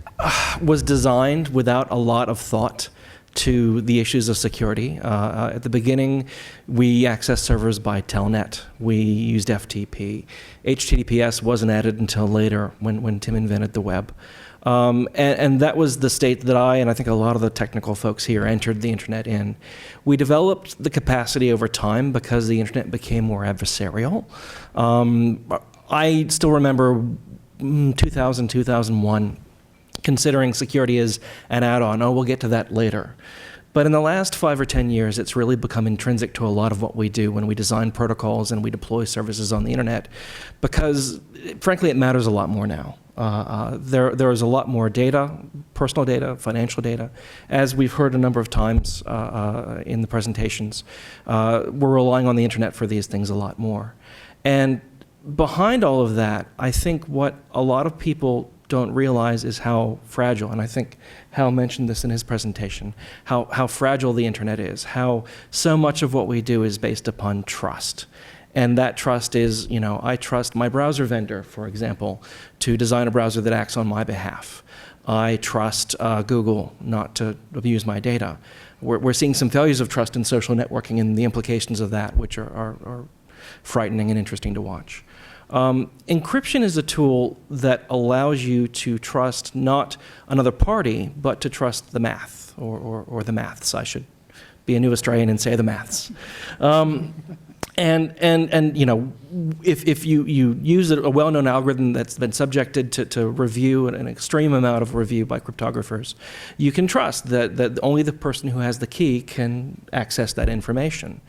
was designed without a lot of thought to the issues of security. At the beginning, we accessed servers by telnet. We used FTP. HTTPS wasn't added until later when Tim invented the web. And that was the state that I think a lot of the technical folks here entered the internet in. We developed the capacity over time because the internet became more adversarial. I still remember 2000, 2001, considering security as an add-on. Oh, we'll get to that later. But in the last 5 or 10 years, it's really become intrinsic to a lot of what we do when we design protocols and we deploy services on the internet, because frankly, it matters a lot more now. There is a lot more data, personal data, financial data. As we've heard a number of times in the presentations, we're relying on the internet for these things a lot more. And behind all of that, I think what a lot of people don't realize is how fragile, and I think Hal mentioned this in his presentation, how fragile the internet is, how so much of what we do is based upon trust. And that trust is, I trust my browser vendor, for example, to design a browser that acts on my behalf. I trust Google not to abuse my data. We're seeing some failures of trust in social networking and the implications of that, which are frightening and interesting to watch. Encryption is a tool that allows you to trust not another party, but to trust the math, or the maths. I should be a new Australian and say the maths. And if you use a well-known algorithm that's been subjected to review, an extreme amount of review by cryptographers, you can trust that only the person who has the key can access that information.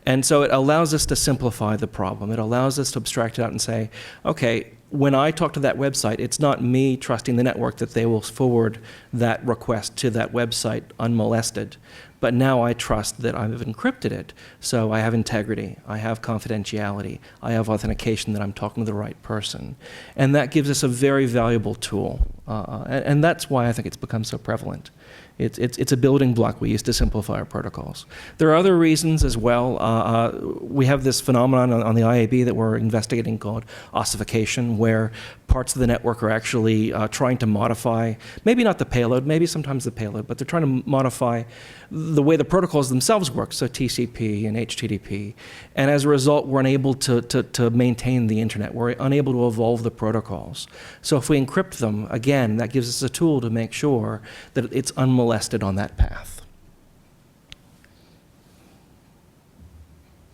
And so it allows us to simplify the problem. It allows us to abstract it out and say, okay, when I talk to that website, it's not me trusting the network that they will forward that request to that website unmolested. But now I trust that I've encrypted it, so I have integrity, I have confidentiality, I have authentication that I'm talking to the right person. And that gives us a very valuable tool. And that's why I think it's become so prevalent It's a building block we use to simplify our protocols. There are other reasons as well. We have this phenomenon on the IAB that we're investigating called ossification, where parts of the network are actually trying to modify, maybe not the payload, maybe sometimes the payload, but they're trying to modify the way the protocols themselves work, so TCP and HTTP. And as a result, we're unable to maintain the internet. We're unable to evolve the protocols. So if we encrypt them, again, that gives us a tool to make sure that it's unmolested on that path.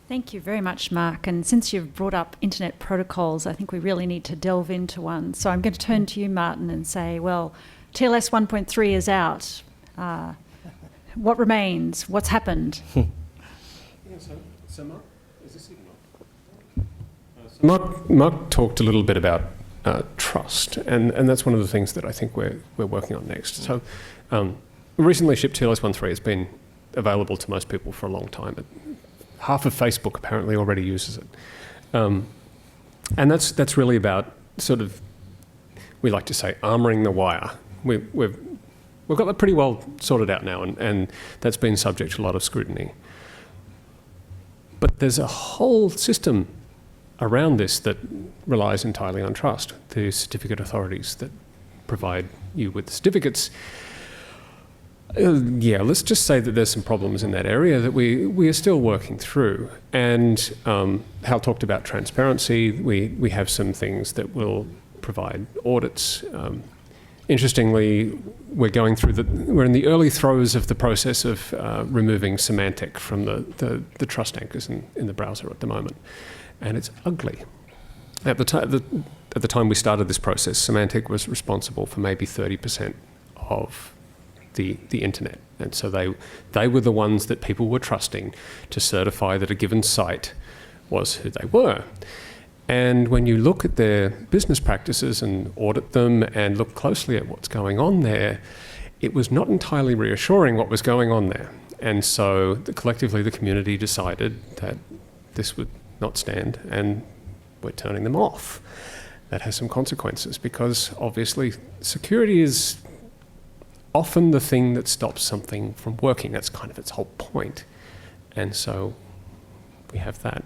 Thank you very much, Mark. And since you've brought up internet protocols, I think we really need to delve into one. So I'm going to turn to you, Martin, and say, well, TLS 1.3 is out. What remains? What's happened? So Mark, is this even on? Mark talked a little bit about trust, and that's one of the things that I think we're working on next. So we recently shipped TLS 1.3. It's been available to most people for a long time. Half of Facebook apparently already uses it. And that's really about sort of, we like to say, armouring the wire. We've got that pretty well sorted out now, and that's been subject to a lot of scrutiny. But there's a whole system around this that relies entirely on trust. The certificate authorities that provide you with certificates. Let's just say that there's some problems in that area that we are still working through. And Hal talked about transparency. We have some things that will provide audits. Interestingly, we're in the early throes of the process of removing semantic from the trust anchors in the browser at the moment, and it's ugly. At the time we started this process, semantic was responsible for maybe 30% of the internet, and so they were the ones that people were trusting to certify that a given site was who they were. And when you look at their business practices and audit them and look closely at what's going on there, it was not entirely reassuring what was going on there. And so collectively the community decided that this would not stand, and we're turning them off. That has some consequences, because obviously security is often the thing that stops something from working. That's kind of its whole point. And so we have that.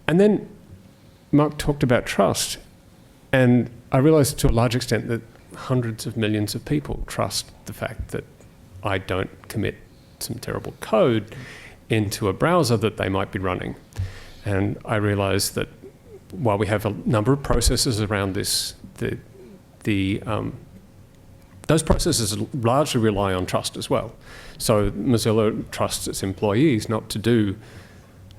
And then Mark talked about trust, and I realised to a large extent that hundreds of millions of people trust the fact that I don't commit some terrible code into a browser that they might be running. And I realised that while we have a number of processes around this, those processes largely rely on trust as well. So Mozilla trusts its employees not to do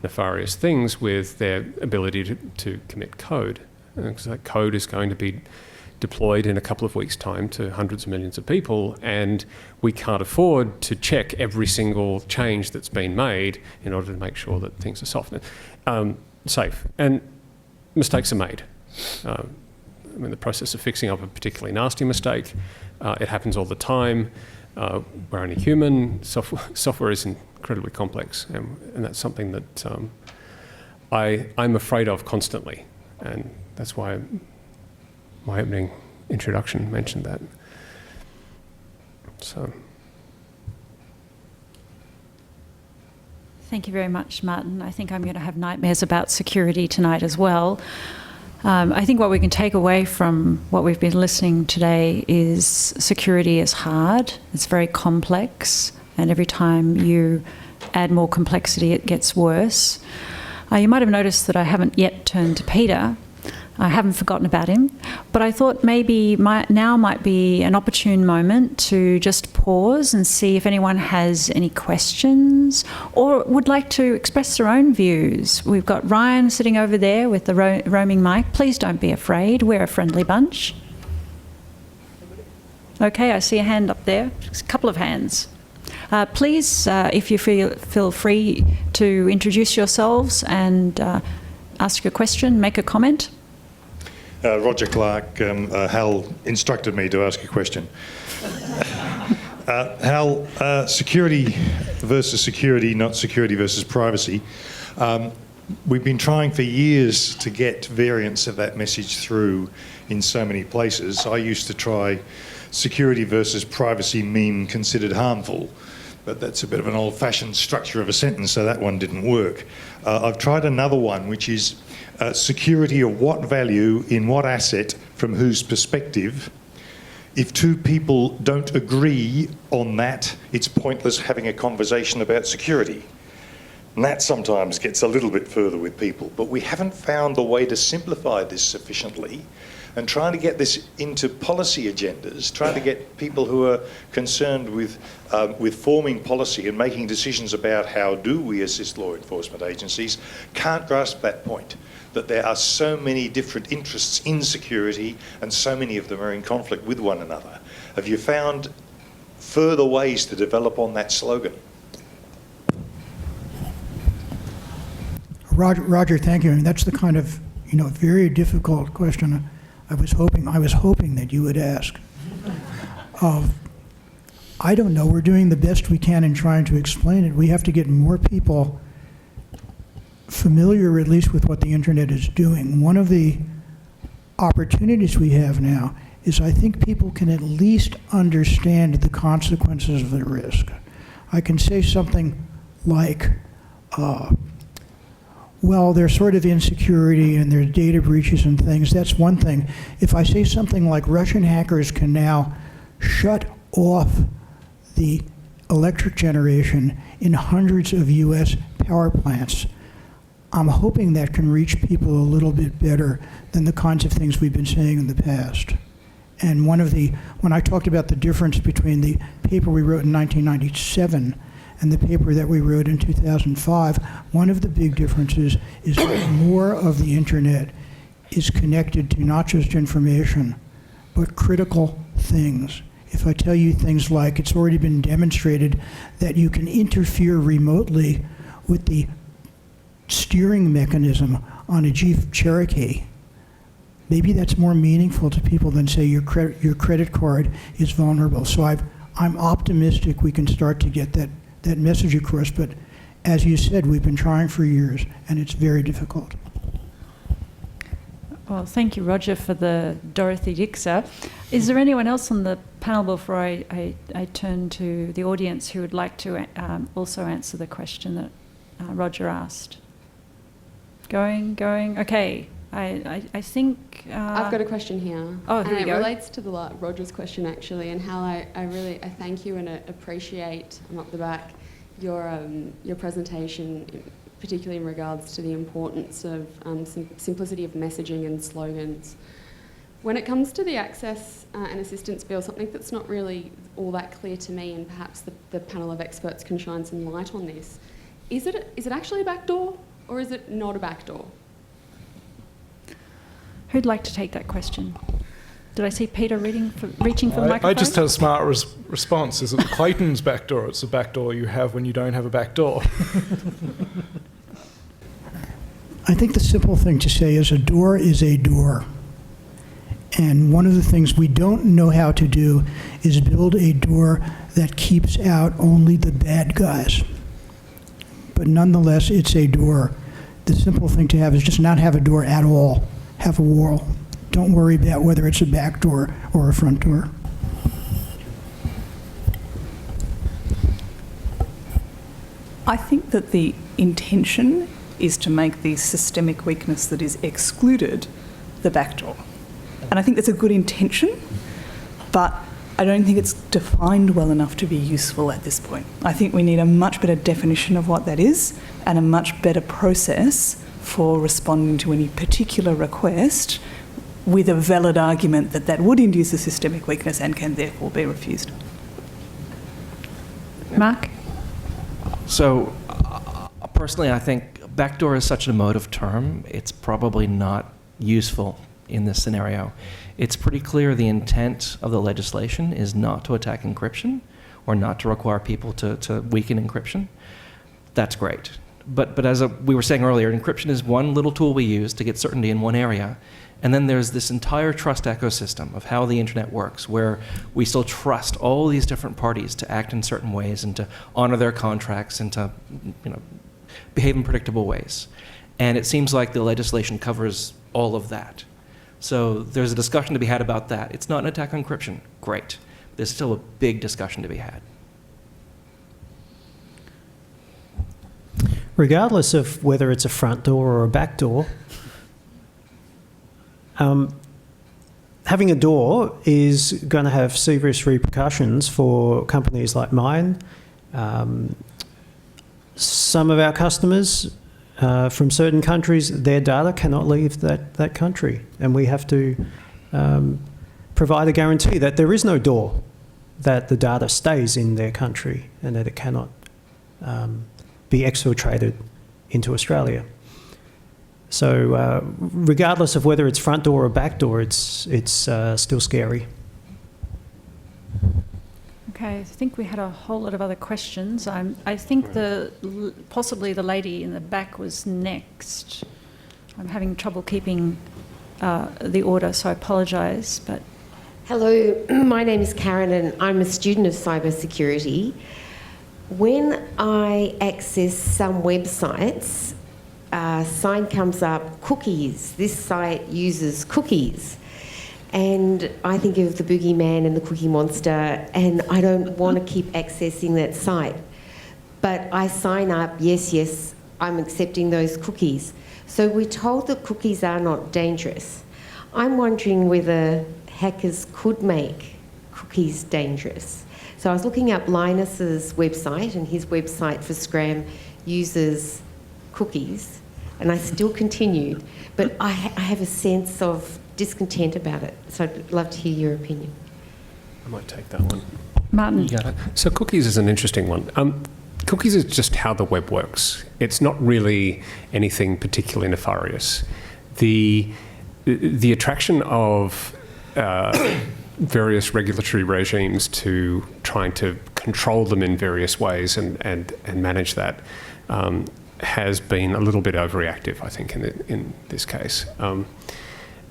nefarious things with their ability to commit code. Because that code is going to be deployed in a couple of weeks' time to hundreds of millions of people, and we can't afford to check every single change that's been made in order to make sure that things are safe. And mistakes are made. The process of fixing up a particularly nasty mistake, it happens all the time. We're only human. Software is incredibly complex, and that's something that I'm afraid of constantly, and that's why my opening introduction mentioned that. So. Thank you very much, Martin. I think I'm going to have nightmares about security tonight as well. I think what we can take away from what we've been listening today is security is hard, it's very complex, and every time you add more complexity, it gets worse. You might have noticed that I haven't yet turned to Peter. I haven't forgotten about him, but I thought maybe now might be an opportune moment to just pause and see if anyone has any questions or would like to express their own views. We've got Ryan sitting over there with the roaming mic. Please don't be afraid. We're a friendly bunch. Okay, I see a hand up there. Just a couple of hands. Please, if you feel free to introduce yourselves and ask a question, make a comment. Roger Clark. Hal instructed me to ask a question. Hal, security versus security, not security versus privacy. We've been trying for years to get variants of that message through in so many places. I used to try security versus privacy mean considered harmful. But that's a bit of an old-fashioned structure of a sentence, so that one didn't work. I've tried another one, which is security of what value in what asset from whose perspective. If two people don't agree on that, it's pointless having a conversation about security. And that sometimes gets a little bit further with people, but we haven't found a way to simplify this sufficiently, and trying to get this into policy agendas, trying to get people who are concerned with forming policy and making decisions about how do we assist law enforcement agencies, can't grasp that point, that there are so many different interests in security and so many of them are in conflict with one another. Have you found further ways to develop on that slogan? Roger, thank you. And that's the kind of, very difficult question I was hoping that you would ask. I don't know. We're doing the best we can in trying to explain it. We have to get more people familiar, at least, with what the internet is doing. One of the opportunities we have now is I think people can at least understand the consequences of the risk. I can say something like, well, there's sort of insecurity and there's data breaches and things. That's one thing. If I say something like Russian hackers can now shut off the electric generation in hundreds of US power plants, I'm hoping that can reach people a little bit better than the kinds of things we've been saying in the past. And when I talked about the difference between the paper we wrote in 1997 and the paper that we wrote in 2005, one of the big differences is that more of the internet is connected to not just information, but critical things. If I tell you things like it's already been demonstrated that you can interfere remotely with the steering mechanism on a Jeep Cherokee, maybe that's more meaningful to people than say your credit card is vulnerable. So I'm optimistic we can start to get that message across, but as you said, we've been trying for years and it's very difficult. Well, thank you, Roger, for the Dorothy Dixer. Is there anyone else on the panel before I turn to the audience who would like to also answer the question that Roger asked? Going. Okay. I think... I've got a question here. Oh, here we go. And it relates to Roger's question, actually, and Hal, I thank you and appreciate, I'm up the back, your presentation, particularly in regards to the importance of simplicity of messaging and slogans. When it comes to the access and assistance bill, something that's not really all that clear to me, and perhaps the panel of experts can shine some light on this, is it actually a backdoor or is it not a backdoor? Who'd like to take that question? Did I see Peter reaching for the microphone? I just had a smart response. Is it Clayton's backdoor? It's a backdoor you have when you don't have a backdoor. I think the simple thing to say is a door is a door. And one of the things we don't know how to do is build a door that keeps out only the bad guys. But nonetheless, it's a door. The simple thing to have is just not have a door at all. Have a wall. Don't worry about whether it's a back door or a front door. I think that the intention is to make the systemic weakness that is excluded the back door. And I think that's a good intention, but I don't think it's defined well enough to be useful at this point. I think we need a much better definition of what that is and a much better process for responding to any particular request with a valid argument that that would induce a systemic weakness and can therefore be refused. Mark? So, personally, I think backdoor is such an emotive term, it's probably not useful in this scenario. It's pretty clear the intent of the legislation is not to attack encryption or not to require people to weaken encryption. That's great. But as we were saying earlier, encryption is one little tool we use to get certainty in one area. And then there's this entire trust ecosystem of how the internet works, where we still trust all these different parties to act in certain ways and to honor their contracts and to behave in predictable ways. And it seems like the legislation covers all of that. So there's a discussion to be had about that. It's not an attack on encryption. Great. There's still a big discussion to be had. Regardless of whether it's a front door or a back door, having a door is going to have serious repercussions for companies like mine. Some of our customers from certain countries, their data cannot leave that country, and we have to provide a guarantee that there is no door, that the data stays in their country and that it cannot be exfiltrated into Australia. So regardless of whether it's front door or back door, it's still scary. Okay, I think we had a whole lot of other questions. I think possibly the lady in the back was next. I'm having trouble keeping the order, so I apologise. But hello, my name is Karen, and I'm a student of cybersecurity. When I access some websites, a sign comes up, cookies. This site uses cookies. And I think of the boogeyman and the cookie monster, and I don't want to keep accessing that site. But I sign up, yes, I'm accepting those cookies. So we're told that cookies are not dangerous. I'm wondering whether hackers could make cookies dangerous. So I was looking up Linus's website, and his website for Scram uses cookies, and I still continued, but I have a sense of discontent about it. So I'd love to hear your opinion. I might take that one. Martin. You got it. So cookies is an interesting one. Cookies is just how the web works. It's not really anything particularly nefarious. The attraction of various regulatory regimes to trying to control them in various ways and manage that has been a little bit overreactive, I think, in this case.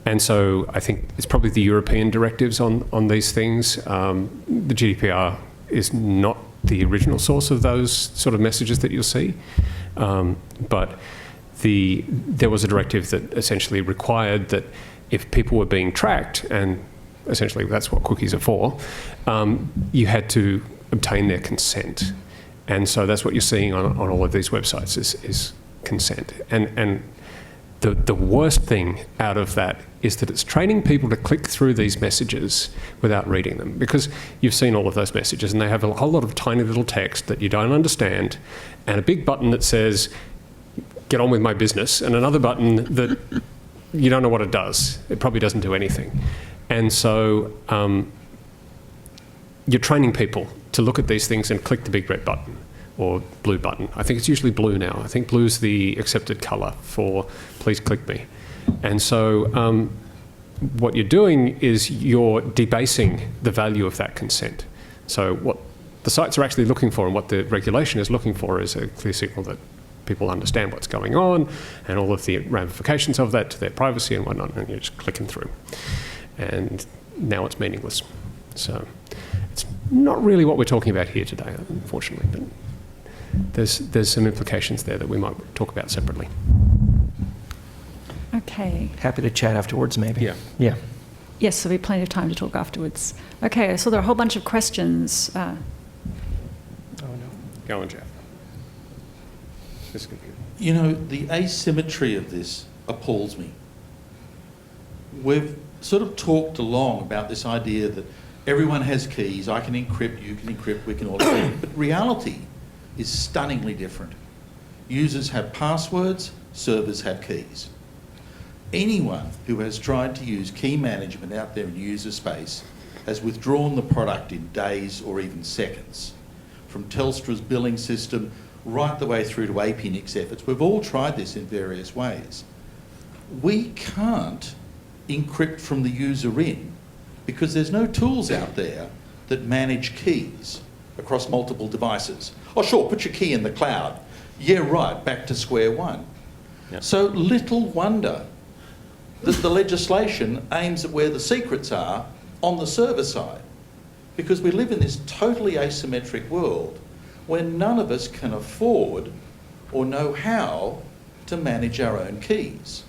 And so I think it's probably the European directives on these things. The GDPR is not the original source of those sort of messages that you'll see. But there was a directive that essentially required that if people were being tracked, and essentially that's what cookies are for, you had to obtain their consent. And so that's what you're seeing on all of these websites is consent. And the worst thing out of that is that it's training people to click through these messages without reading them, because you've seen all of those messages and they have a whole lot of tiny little text that you don't understand, and a big button that says, get on with my business, and another button that you don't know what it does. It probably doesn't do anything. And so you're training people to look at these things and click the big red button or blue button. I think it's usually blue now. I think blue's the accepted colour for please click me. And so what you're doing is you're debasing the value of that consent. So what the sites are actually looking for and what the regulation is looking for is a clear signal that people understand what's going on and all of the ramifications of that to their privacy and whatnot, and you're just clicking through. And now it's meaningless. So it's not really what we're talking about here today, unfortunately, but there's some implications there that we might talk about separately. Okay. Happy to chat afterwards, maybe. Yeah. Yes, there'll be plenty of time to talk afterwards. Okay, so there are a whole bunch of questions. Oh, no. Go on, Jeff. This is good. You know, the asymmetry of this appalls me. We've sort of talked along about this idea that everyone has keys, I can encrypt, you can encrypt, we can all encrypt, but reality is stunningly different. Users have passwords, servers have keys. Anyone who has tried to use key management out there in user space has withdrawn the product in days or even seconds. From Telstra's billing system right the way through to APNIC's efforts. We've all tried this in various ways. We can't encrypt from the user in because there's no tools out there that manage keys across multiple devices. Oh sure, put your key in the cloud. Yeah right, back to square one. Yep. So little wonder that the legislation aims at where the secrets are on the server side, because we live in this totally asymmetric world where none of us can afford or know how to manage our own keys.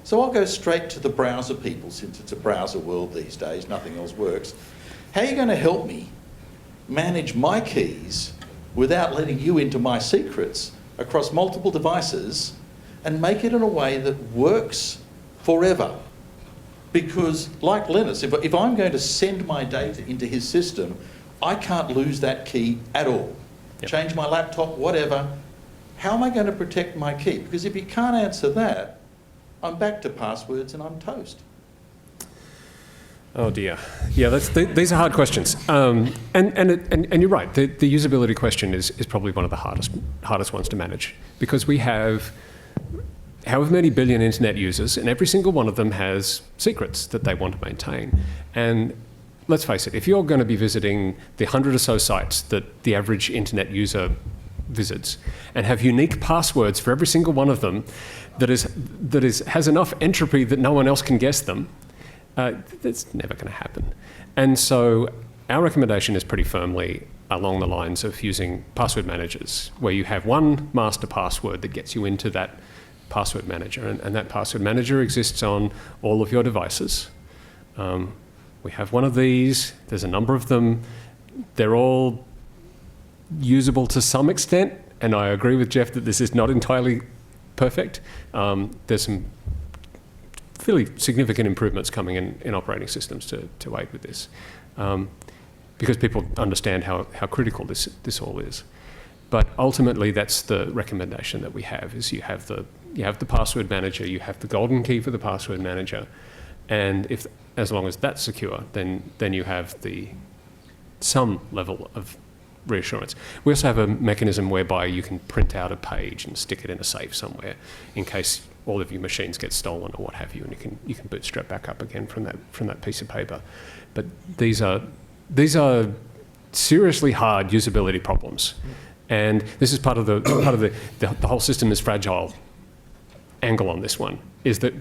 So I'll go straight to the browser people, since it's a browser world these days, nothing else works. How are you going to help me manage my keys without letting you into my secrets across multiple devices and make it in a way that works forever? Because like Linus, if I'm going to send my data into his system, I can't lose that key at all. Yep. Change my laptop, whatever. How am I going to protect my key? Because if you can't answer that, I'm back to passwords and I'm toast. Oh dear. Yeah, these are hard questions. And you're right, the usability question is probably one of the hardest ones to manage, because we have however many billion internet users, and every single one of them has secrets that they want to maintain. And let's face it, if you're going to be visiting the 100 or so sites that the average internet user visits and have unique passwords for every single one of them that has enough entropy that no one else can guess them, that's never going to happen. And so our recommendation is pretty firmly along the lines of using password managers, where you have one master password that gets you into that password manager, and that password manager exists on all of your devices. We have one of these, there's a number of them, they're all usable to some extent, and I agree with Jeff that this is not entirely perfect. There's some fairly significant improvements coming in operating systems to aid with this, because people understand how critical this all is. But ultimately, that's the recommendation that we have: is you have the password manager, you have the golden key for the password manager, and as long as that's secure, then you have some level of reassurance. We also have a mechanism whereby you can print out a page and stick it in a safe somewhere in case all of your machines get stolen or what have you, and you can bootstrap back up again from that piece of paper. But these are seriously hard usability problems, and this is part of the whole system is fragile angle on this one, is that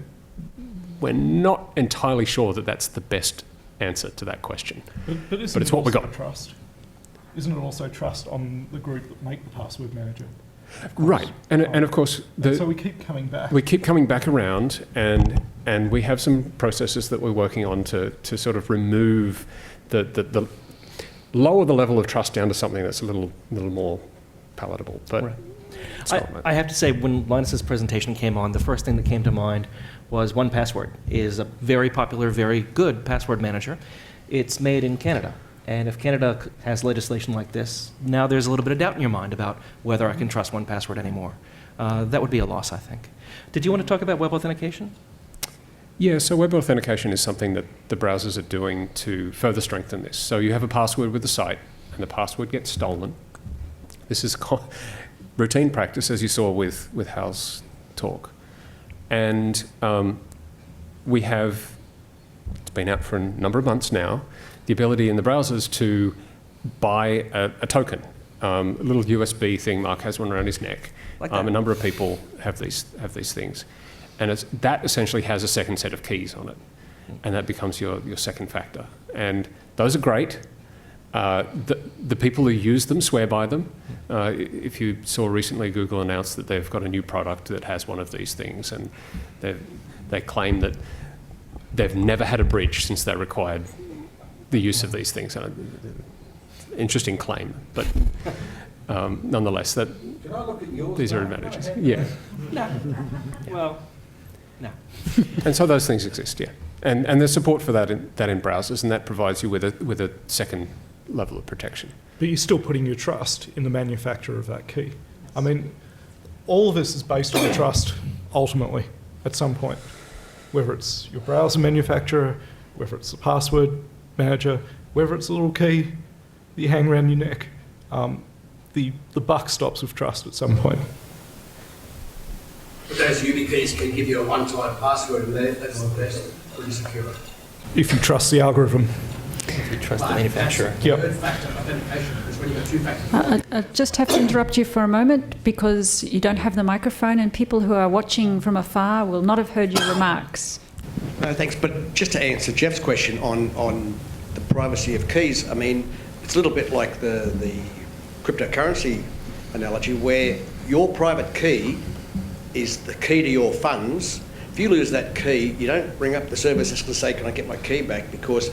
we're not entirely sure that that's the best answer to that question. But it's what we got. Trust. Isn't it also trust on the group that make the password manager? Right, and of course... so we keep coming back. We keep coming back around, and we have some processes that we're working on to sort of remove the lower the level of trust down to something that's a little more palatable. But right. I have to say, when Linus's presentation came on, the first thing that came to mind was 1Password is a very popular, very good password manager. It's made in Canada. And if Canada has legislation like this, now there's a little bit of doubt in your mind about whether I can trust 1Password anymore. That would be a loss, I think. Did you want to talk about web authentication? Yeah, so web authentication is something that the browsers are doing to further strengthen this. So you have a password with the site, and the password gets stolen. This is routine practice, as you saw with Hal's talk. And we have, it's been out for a number of months now, the ability in the browsers to buy a token, a little USB thing. Mark has one around his neck. Like a number of people have these things, and that essentially has a second set of keys on it, and that becomes your second factor. And those are great. The people who use them swear by them. If you saw recently, Google announced that they've got a new product that has one of these things, and they claim that they've never had a breach since they required the use of these things. Interesting claim, but nonetheless, Can I look at yours? These are advantages. Yeah. No. Well, no. And so those things exist, yeah. And there's support for that in browsers, and that provides you with a second level of protection. But you're still putting your trust in the manufacturer of that key. I mean, all of this is based on trust, ultimately, at some point. Whether it's your browser manufacturer, whether it's the password manager, whether it's a little key that you hang around your neck, the buck stops with trust at some point. But those YubiKeys can give you a one-time password, and that's pretty secure. If you trust the algorithm. If you trust the manufacturer. Yep. Third-factor authentication is when you have two factors. I just have to interrupt you for a moment because you don't have the microphone, and people who are watching from afar will not have heard your remarks. No, thanks. But just to answer Jeff's question on the privacy of keys, I mean, it's a little bit like the cryptocurrency analogy, where your private key is the key to your funds, If you lose that key, you don't ring up the service desk and say, can I get my key back? Because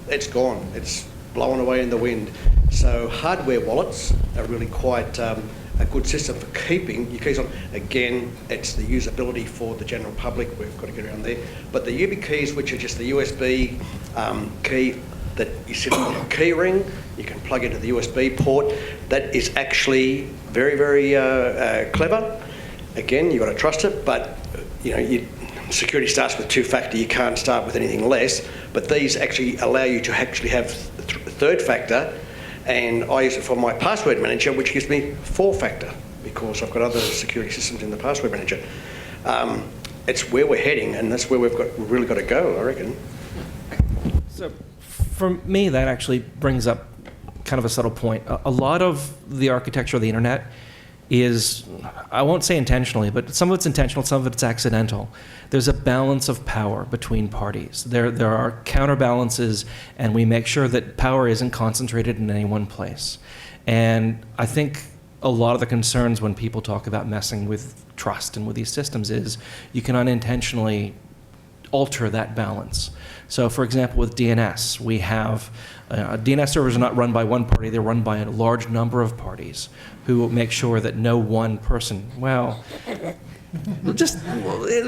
it's gone. It's blown away in the wind. So hardware wallets are really quite a good system for keeping your keys on. Again, it's the usability for the general public. We've got to get around there. But the YubiKeys, which are just the USB key that you sit on a key ring, you can plug into the USB port. That is actually very, very clever. Again, you've got to trust it, but security starts with two-factor. You can't start with anything less. But these actually allow you to actually have third factor, and I use it for my password manager, which gives me four-factor because I've got other security systems in the password manager. It's where we're heading, and that's where we've really got to go, I reckon. So for me, that actually brings up kind of a subtle point. A lot of the architecture of the internet is, I won't say intentionally, but some of it's intentional, some of it's accidental. There's a balance of power between parties. There are counterbalances, and we make sure that power isn't concentrated in any one place. And I think a lot of the concerns when people talk about messing with trust and with these systems is you can unintentionally alter that balance. So for example, with DNS, we have DNS servers are not run by one party, they're run by a large number of parties who make sure that no one person, just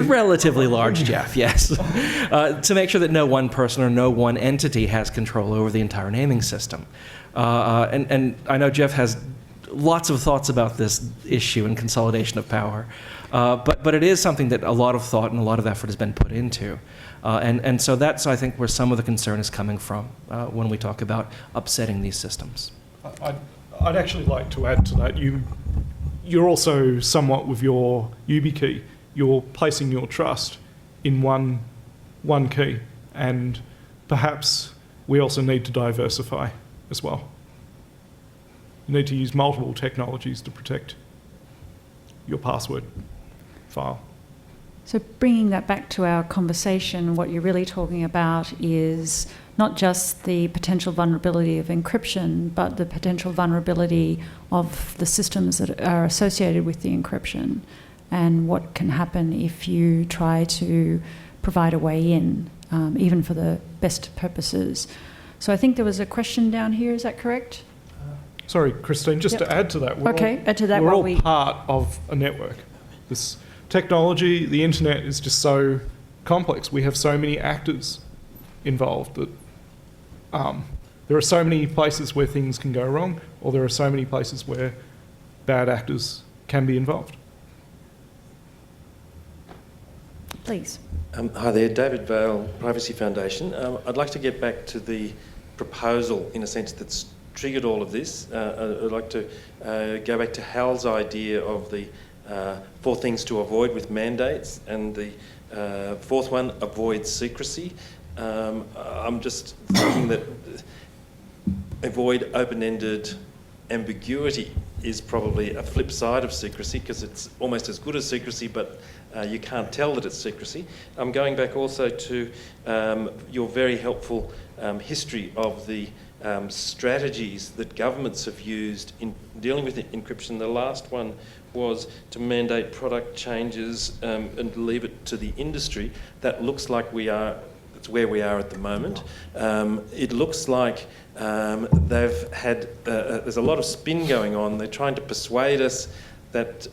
relatively large, Jeff, yes, to make sure that no one person or no one entity has control over the entire naming system. And I know Jeff has lots of thoughts about this issue and consolidation of power, but it is something that a lot of thought and a lot of effort has been put into. And so that's, I think, where some of the concern is coming from when we talk about upsetting these systems. I'd actually like to add to that. You're also somewhat with your YubiKey. You're placing your trust in one key, and perhaps we also need to diversify as well. You need to use multiple technologies to protect your password file. So bringing that back to our conversation, what you're really talking about is not just the potential vulnerability of encryption, but the potential vulnerability of the systems that are associated with the encryption, and what can happen if you try to provide a way in, even for the best purposes. So I think there was a question down here, is that correct? Sorry, Christine, just to add to that. We're all part of a network. This technology, the internet, is just so complex. We have so many actors involved that there are so many places where things can go wrong, or there are so many places where bad actors can be involved. Please. Hi there, David Vale, Privacy Foundation. I'd like to get back to the proposal, in a sense, that's triggered all of this. I'd like to go back to Hal's idea of the 4 things to avoid with mandates, and the 4th one, avoid secrecy. I'm just thinking that avoid open-ended ambiguity is probably a flip side of secrecy, because it's almost as good as secrecy, but you can't tell that it's secrecy. I'm going back also to your very helpful history of the strategies that governments have used in dealing with encryption. The last one was to mandate product changes and leave it to the industry. That looks like it's where we are at the moment. It looks like they've had, there's a lot of spin going on. They're trying to persuade us that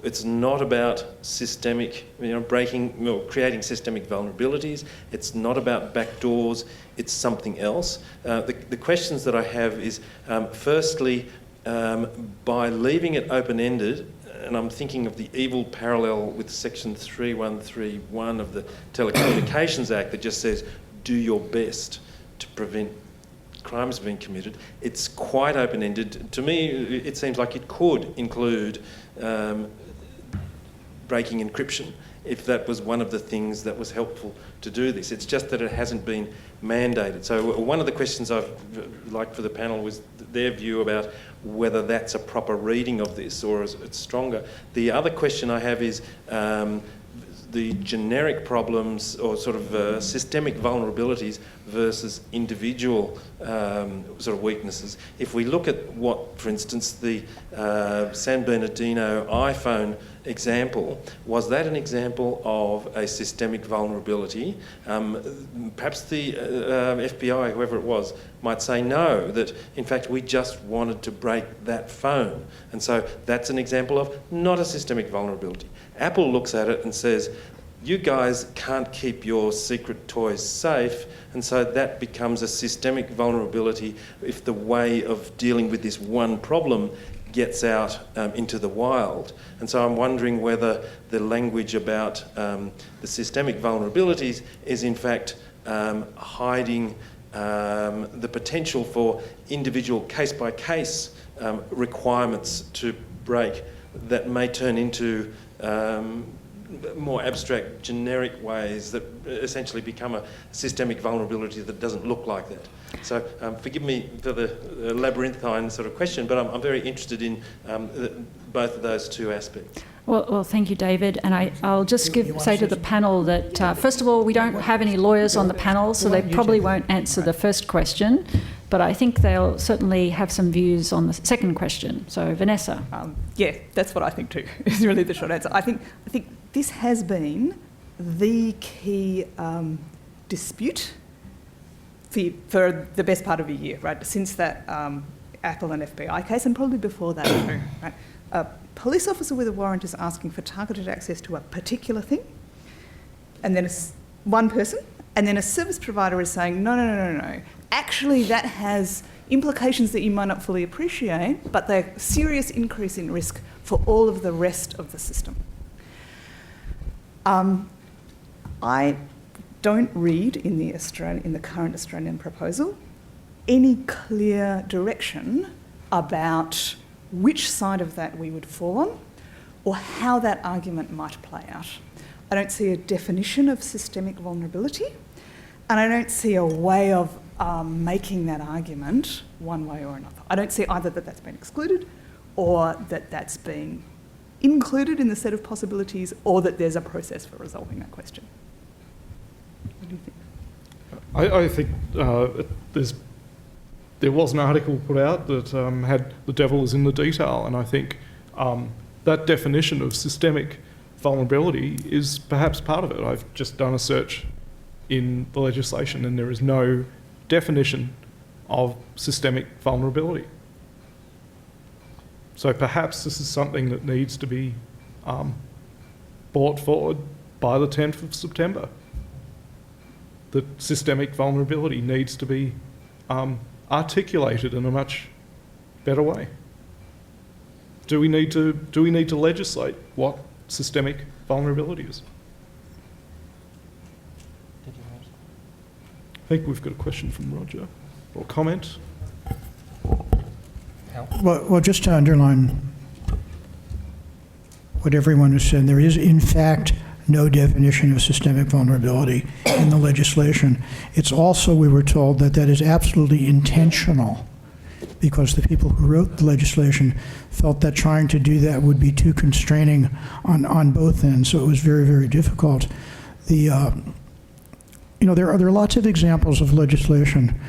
it's not about systemic, breaking or creating systemic vulnerabilities. It's not about backdoors. It's something else. The questions that I have is, firstly, by leaving it open-ended, and I'm thinking of the evil parallel with Section 3131 of the Telecommunications Act that just says, do your best to prevent crimes being committed. It's quite open-ended. To me, it seems like it could include breaking encryption, if that was one of the things that was helpful to do this. It's just that it hasn't been mandated. So one of the questions I've liked for the panel was their view about whether that's a proper reading of this or is it stronger. The other question I have is the generic problems or sort of systemic vulnerabilities versus individual sort of weaknesses. If we look at what, for instance, the San Bernardino iPhone example, was that an example of a systemic vulnerability? Perhaps the FBI, whoever it was, might say no, that in fact we just wanted to break that phone. And so that's an example of not a systemic vulnerability. Apple looks at it and says, you guys can't keep your secret toys safe, and so that becomes a systemic vulnerability if the way of dealing with this one problem gets out into the wild. And so I'm wondering whether the language about the systemic vulnerabilities is in fact hiding the potential for individual case-by-case requirements to break that may turn into more abstract, generic ways that essentially become a systemic vulnerability that doesn't look like that. So forgive me for the labyrinthine sort of question, but I'm very interested in both of those two aspects. Well, thank you, David. And I'll just say to the panel that, first of all, we don't have any lawyers on the panel, so they probably won't answer the first question, but I think they'll certainly have some views on the second question. So, Vanessa. Yeah, that's what I think too, is really the short answer. I think this has been the key dispute for the best part of a year, right? Since that Apple and FBI case, and probably before that too, right? A police officer with a warrant is asking for targeted access to a particular thing, and then one person, and then a service provider is saying, no. Actually, that has implications that you might not fully appreciate, but they're a serious increase in risk for all of the rest of the system. I don't read in the current Australian proposal any clear direction about which side of that we would fall on or how that argument might play out. I don't see a definition of systemic vulnerability, and I don't see a way of making that argument one way or another. I don't see either that that's been excluded or that that's been included in the set of possibilities or that there's a process for resolving that question. What do you think? I think there was an article put out that had the devil is in the detail, and I think that definition of systemic vulnerability is perhaps part of it. I've just done a search in the legislation and there is no definition of systemic vulnerability. So perhaps this is something that needs to be brought forward by the 10th of September. That systemic vulnerability needs to be articulated in a much better way. Do we need to legislate what systemic vulnerability is? I think we've got a question from Roger, or comment. Well, just to underline what everyone has said, there is in fact no definition of systemic vulnerability in the legislation. It's also, we were told, that is absolutely intentional because the people who wrote the legislation felt that trying to do that would be too constraining on both ends, so it was very, very difficult. There are lots of examples of legislation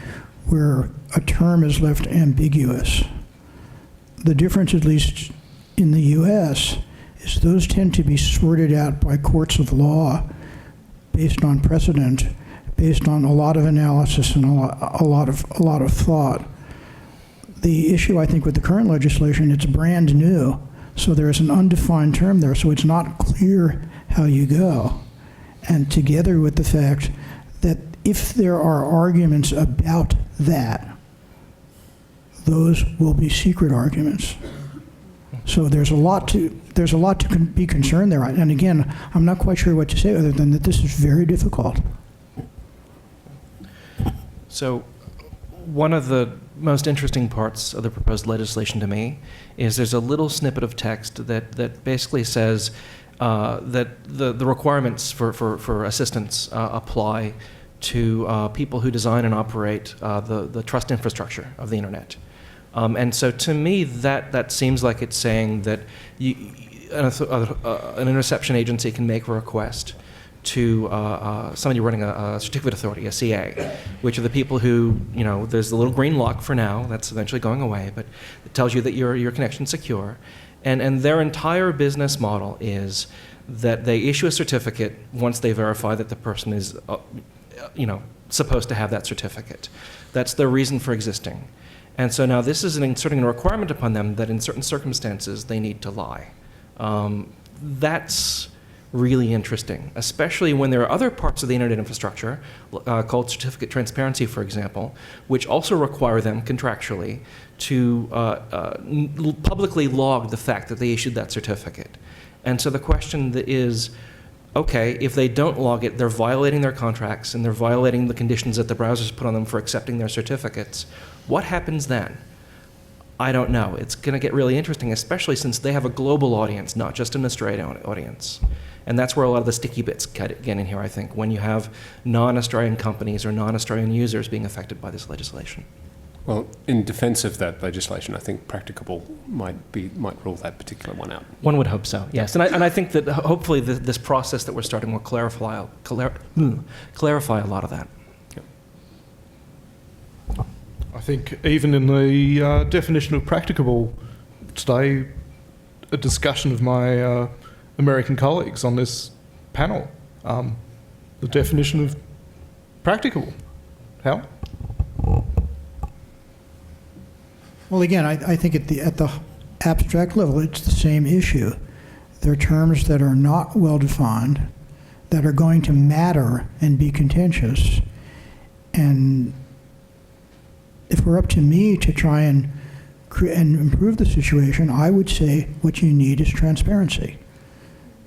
where a term is left ambiguous. The difference, at least in the US, is those tend to be sorted out by courts of law based on precedent, based on a lot of analysis and a lot of thought. The issue, I think, with the current legislation, it's brand new, so there's an undefined term there, so it's not clear how you go. And together with the fact that if there are arguments about that, those will be secret arguments. So there's a lot to be concerned there. And again, I'm not quite sure what to say other than that this is very difficult. So one of the most interesting parts of the proposed legislation to me is there's a little snippet of text that basically says that the requirements for assistance apply to people who design and operate the trust infrastructure of the internet. And so to me, that seems like it's saying that an interception agency can make a request to somebody running a certificate authority, a CA, which are the people who, there's the little green lock for now, that's eventually going away, but it tells you that your connection's secure. And their entire business model is that they issue a certificate once they verify that the person is, supposed to have that certificate. That's their reason for existing. And so now this is inserting a requirement upon them that in certain circumstances they need to lie. That's really interesting, especially when there are other parts of the internet infrastructure, called certificate transparency, for example, which also require them contractually to publicly log the fact that they issued that certificate. And so the question is, okay, if they don't log it, they're violating their contracts and they're violating the conditions that the browsers put on them for accepting their certificates. What happens then? I don't know. It's going to get really interesting, especially since they have a global audience, not just an Australian audience. And that's where a lot of the sticky bits get in here, I think, when you have non-Australian companies or non-Australian users being affected by this legislation. Well, in defence of that legislation, I think Practicable might rule that particular one out. One would hope so, yes. And I think that hopefully this process that we're starting will clarify a lot of that. I think even in the definition of practicable today, a discussion of my American colleagues on this panel, the definition of practicable. Hal? Well, again, I think at the abstract level, it's the same issue. There are terms that are not well defined, that are going to matter and be contentious. And if we're up to me to try and improve the situation, I would say what you need is transparency.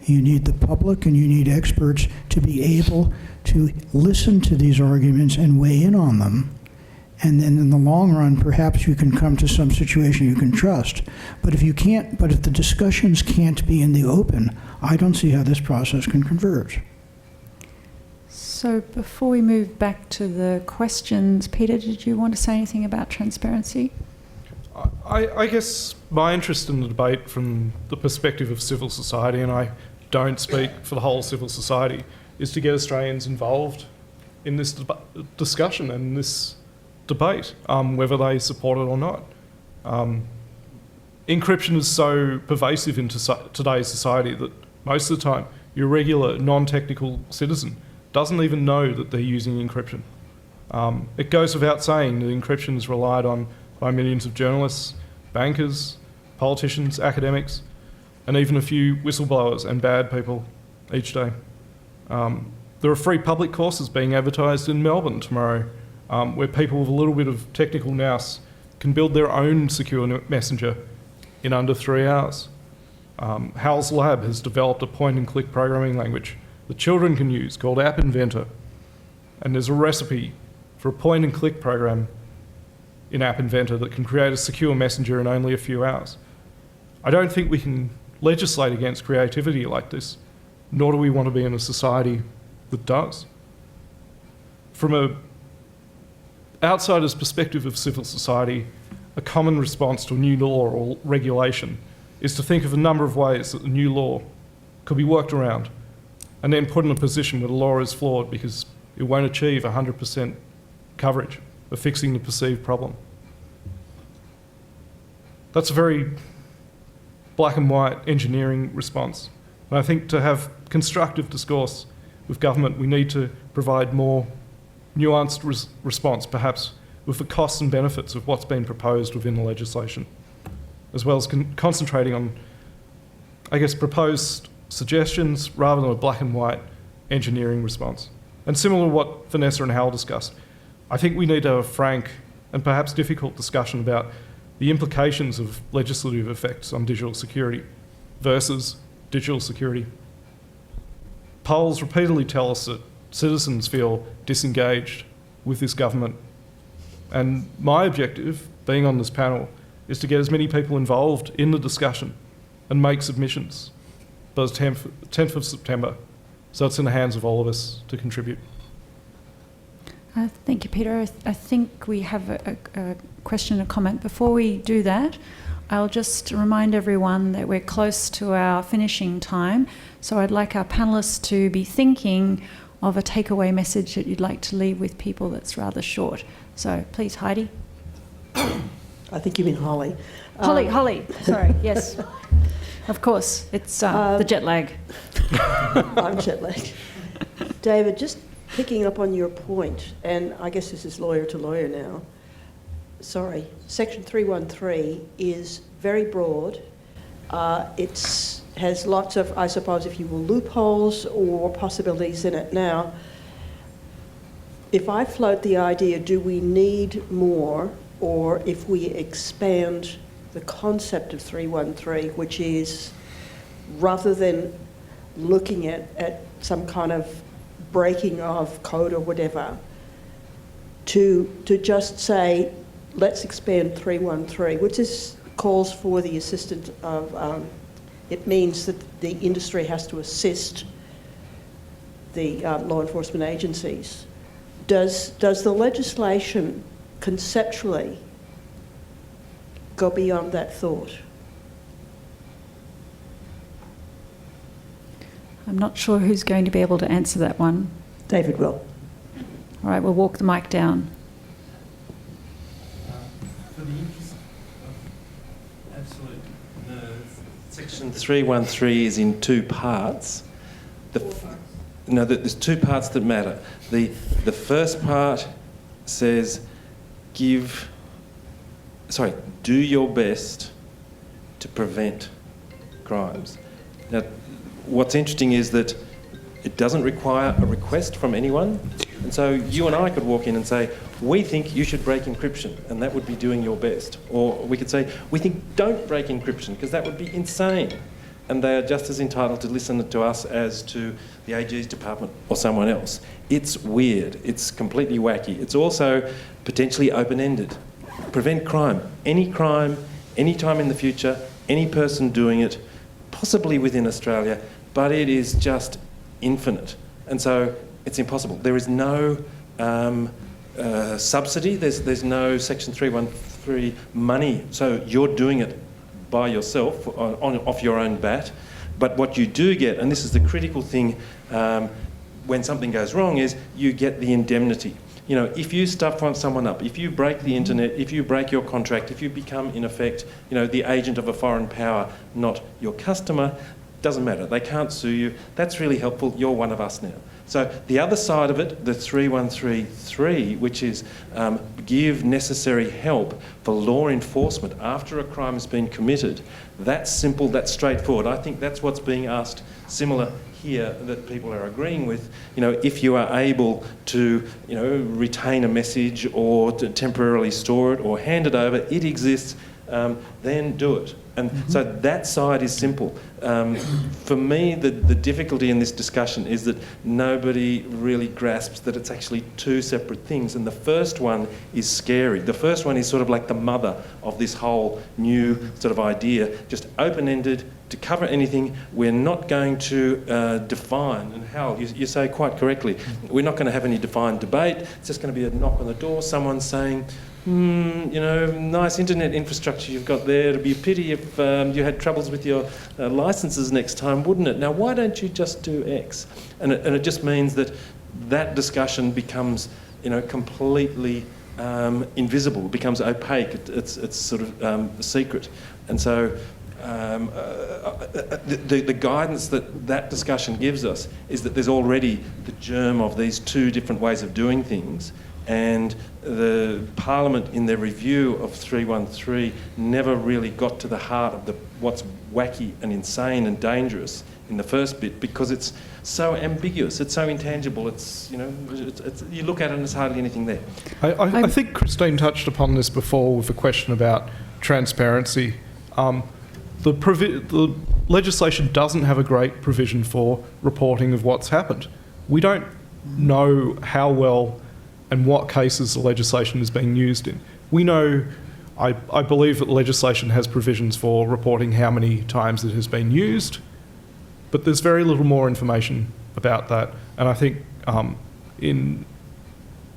You need the public and you need experts to be able to listen to these arguments and weigh in on them. And then in the long run, perhaps you can come to some situation you can trust. But if the discussions can't be in the open, I don't see how this process can converge. So before we move back to the questions, Peter, did you want to say anything about transparency? I guess my interest in the debate from the perspective of civil society, and I don't speak for the whole civil society, is to get Australians involved in this discussion and this debate, whether they support it or not. Encryption is so pervasive in today's society that most of the time your regular non-technical citizen doesn't even know that they're using encryption. It goes without saying that encryption is relied on by millions of journalists, bankers, politicians, academics, and even a few whistleblowers and bad people each day. There are free public courses being advertised in Melbourne tomorrow, where people with a little bit of technical nous can build their own secure messenger in under 3 hours. Hal's lab has developed a point-and-click programming language that children can use called App Inventor. And there's a recipe for a point-and-click program in App Inventor that can create a secure messenger in only a few hours. I don't think we can legislate against creativity like this, nor do we want to be in a society that does. From an outsider's perspective of civil society, a common response to a new law or regulation is to think of a number of ways that the new law could be worked around and then put in a position where the law is flawed because it won't achieve 100% coverage of fixing the perceived problem. That's a very black and white engineering response. And I think to have constructive discourse with government, we need to provide more nuanced response, perhaps with the costs and benefits of what's been proposed within the legislation, as well as concentrating on, I guess, proposed suggestions rather than a black and white engineering response. And similar to what Vanessa and Hal discussed, I think we need to have a frank and perhaps difficult discussion about the implications of legislative effects on digital security versus digital security. Polls repeatedly tell us that citizens feel disengaged with this government. And my objective, being on this panel, is to get as many people involved in the discussion and make submissions by the 10th of September. So it's in the hands of all of us to contribute. Thank you, Peter. I think we have a question and a comment. Before we do that, I'll just remind everyone that we're close to our finishing time, so I'd like our panellists to be thinking of a takeaway message that you'd like to leave with people that's rather short. So please, Heidi. I think you mean Holly. Holly, sorry, yes. Of course, it's the jet lag. I'm jet lagged. David, just picking up on your point, and I guess this is lawyer to lawyer now. Sorry, Section 313 is very broad. It has lots of, I suppose, if you will, loopholes or possibilities in it. Now, if I float the idea, do we need more, or if we expand the concept of 313, which is, rather than looking at some kind of breaking of code or whatever, to just say, let's expand 313, which calls for the assistant of, it means that the industry has to assist the law enforcement agencies. Does the legislation conceptually go beyond that thought? I'm not sure who's going to be able to answer that one. David will. All right, we'll walk the mic down. For the interest of absolute, Section 313 is in two parts. There's two parts that matter. The first part says do your best to prevent crimes. Now, what's interesting is that it doesn't require a request from anyone. And so you and I could walk in and say, we think you should break encryption, and that would be doing your best. Or we could say, we think don't break encryption, because that would be insane. And they are just as entitled to listen to us as to the AG's department or someone else. It's weird. It's completely wacky. It's also potentially open-ended. Prevent crime, any time in the future, any person doing it, possibly within Australia, but it is just infinite. And so it's impossible. There is no subsidy, there's no Section 313 money, so you're doing it by yourself, off your own bat. But what you do get, and this is the critical thing when something goes wrong, is you get the indemnity. You know, if you stuff someone up, if you break the internet, if you break your contract, if you become, in effect, the agent of a foreign power, not your customer, doesn't matter. They can't sue you. That's really helpful. You're one of us now. So the other side of it, the 3133, which is give necessary help for law enforcement after a crime has been committed, that's simple, that's straightforward. I think that's what's being asked similar here that people are agreeing with. If you are able to, retain a message or to temporarily store it or hand it over, it exists, then do it. And so that side is simple. For me, the difficulty in this discussion is that nobody really grasps that it's actually two separate things. And the first one is scary. The first one is sort of like the mother of this whole new sort of idea, just open-ended, to cover anything. We're not going to define, and Hal, you say quite correctly, we're not going to have any defined debate. It's just going to be a knock on the door, someone saying, nice internet infrastructure you've got there. It'd be a pity if you had troubles with your licenses next time, wouldn't it? Now, why don't you just do X? And it just means that discussion becomes, completely invisible. It becomes opaque. It's sort of secret. And so the guidance that discussion gives us is that there's already the germ of these two different ways of doing things. And the Parliament, in their review of 313, never really got to the heart of what's wacky and insane and dangerous in the first bit, because it's so ambiguous, it's so intangible, it's you look at it and there's hardly anything there. I think Christine touched upon this before with a question about transparency. The legislation doesn't have a great provision for reporting of what's happened. We don't know how well and what cases the legislation is being used in. We know, I believe that the legislation has provisions for reporting how many times it has been used, but there's very little more information about that. And I think in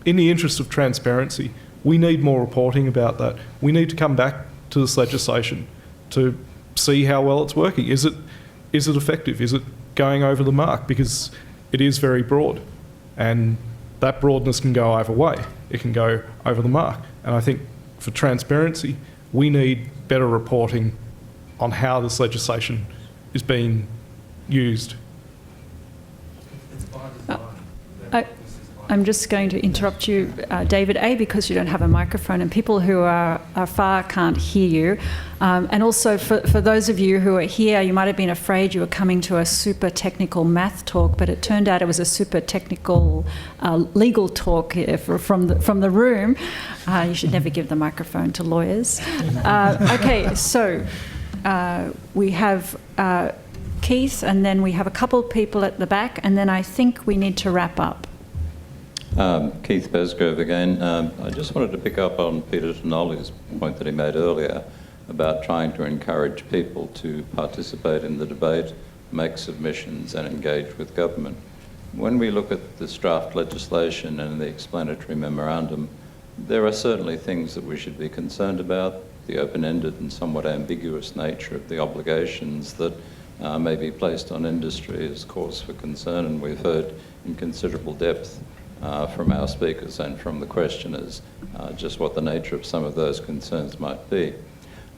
the interest of transparency, we need more reporting about that. We need to come back to this legislation to see how well it's working. Is it effective? Is it going over the mark? Because it is very broad, and that broadness can go either way. It can go over the mark. And I think for transparency, we need better reporting on how this legislation is being used. I'm just going to interrupt you, David, because you don't have a microphone and people who are far can't hear you. And also for those of you who are here, you might have been afraid you were coming to a super technical math talk, but it turned out it was a super technical legal talk from the room. You should never give the microphone to lawyers. Okay, so we have Keith, and then we have a couple of people at the back, and then I think we need to wrap up. Keith Besgrove again. I just wanted to pick up on Peter Tonoli's point that he made earlier about trying to encourage people to participate in the debate, make submissions and engage with government. When we look at this draft legislation and the explanatory memorandum, there are certainly things that we should be concerned about, the open-ended and somewhat ambiguous nature of the obligations that may be placed on industry is cause for concern, and we've heard in considerable depth from our speakers and from the questioners just what the nature of some of those concerns might be.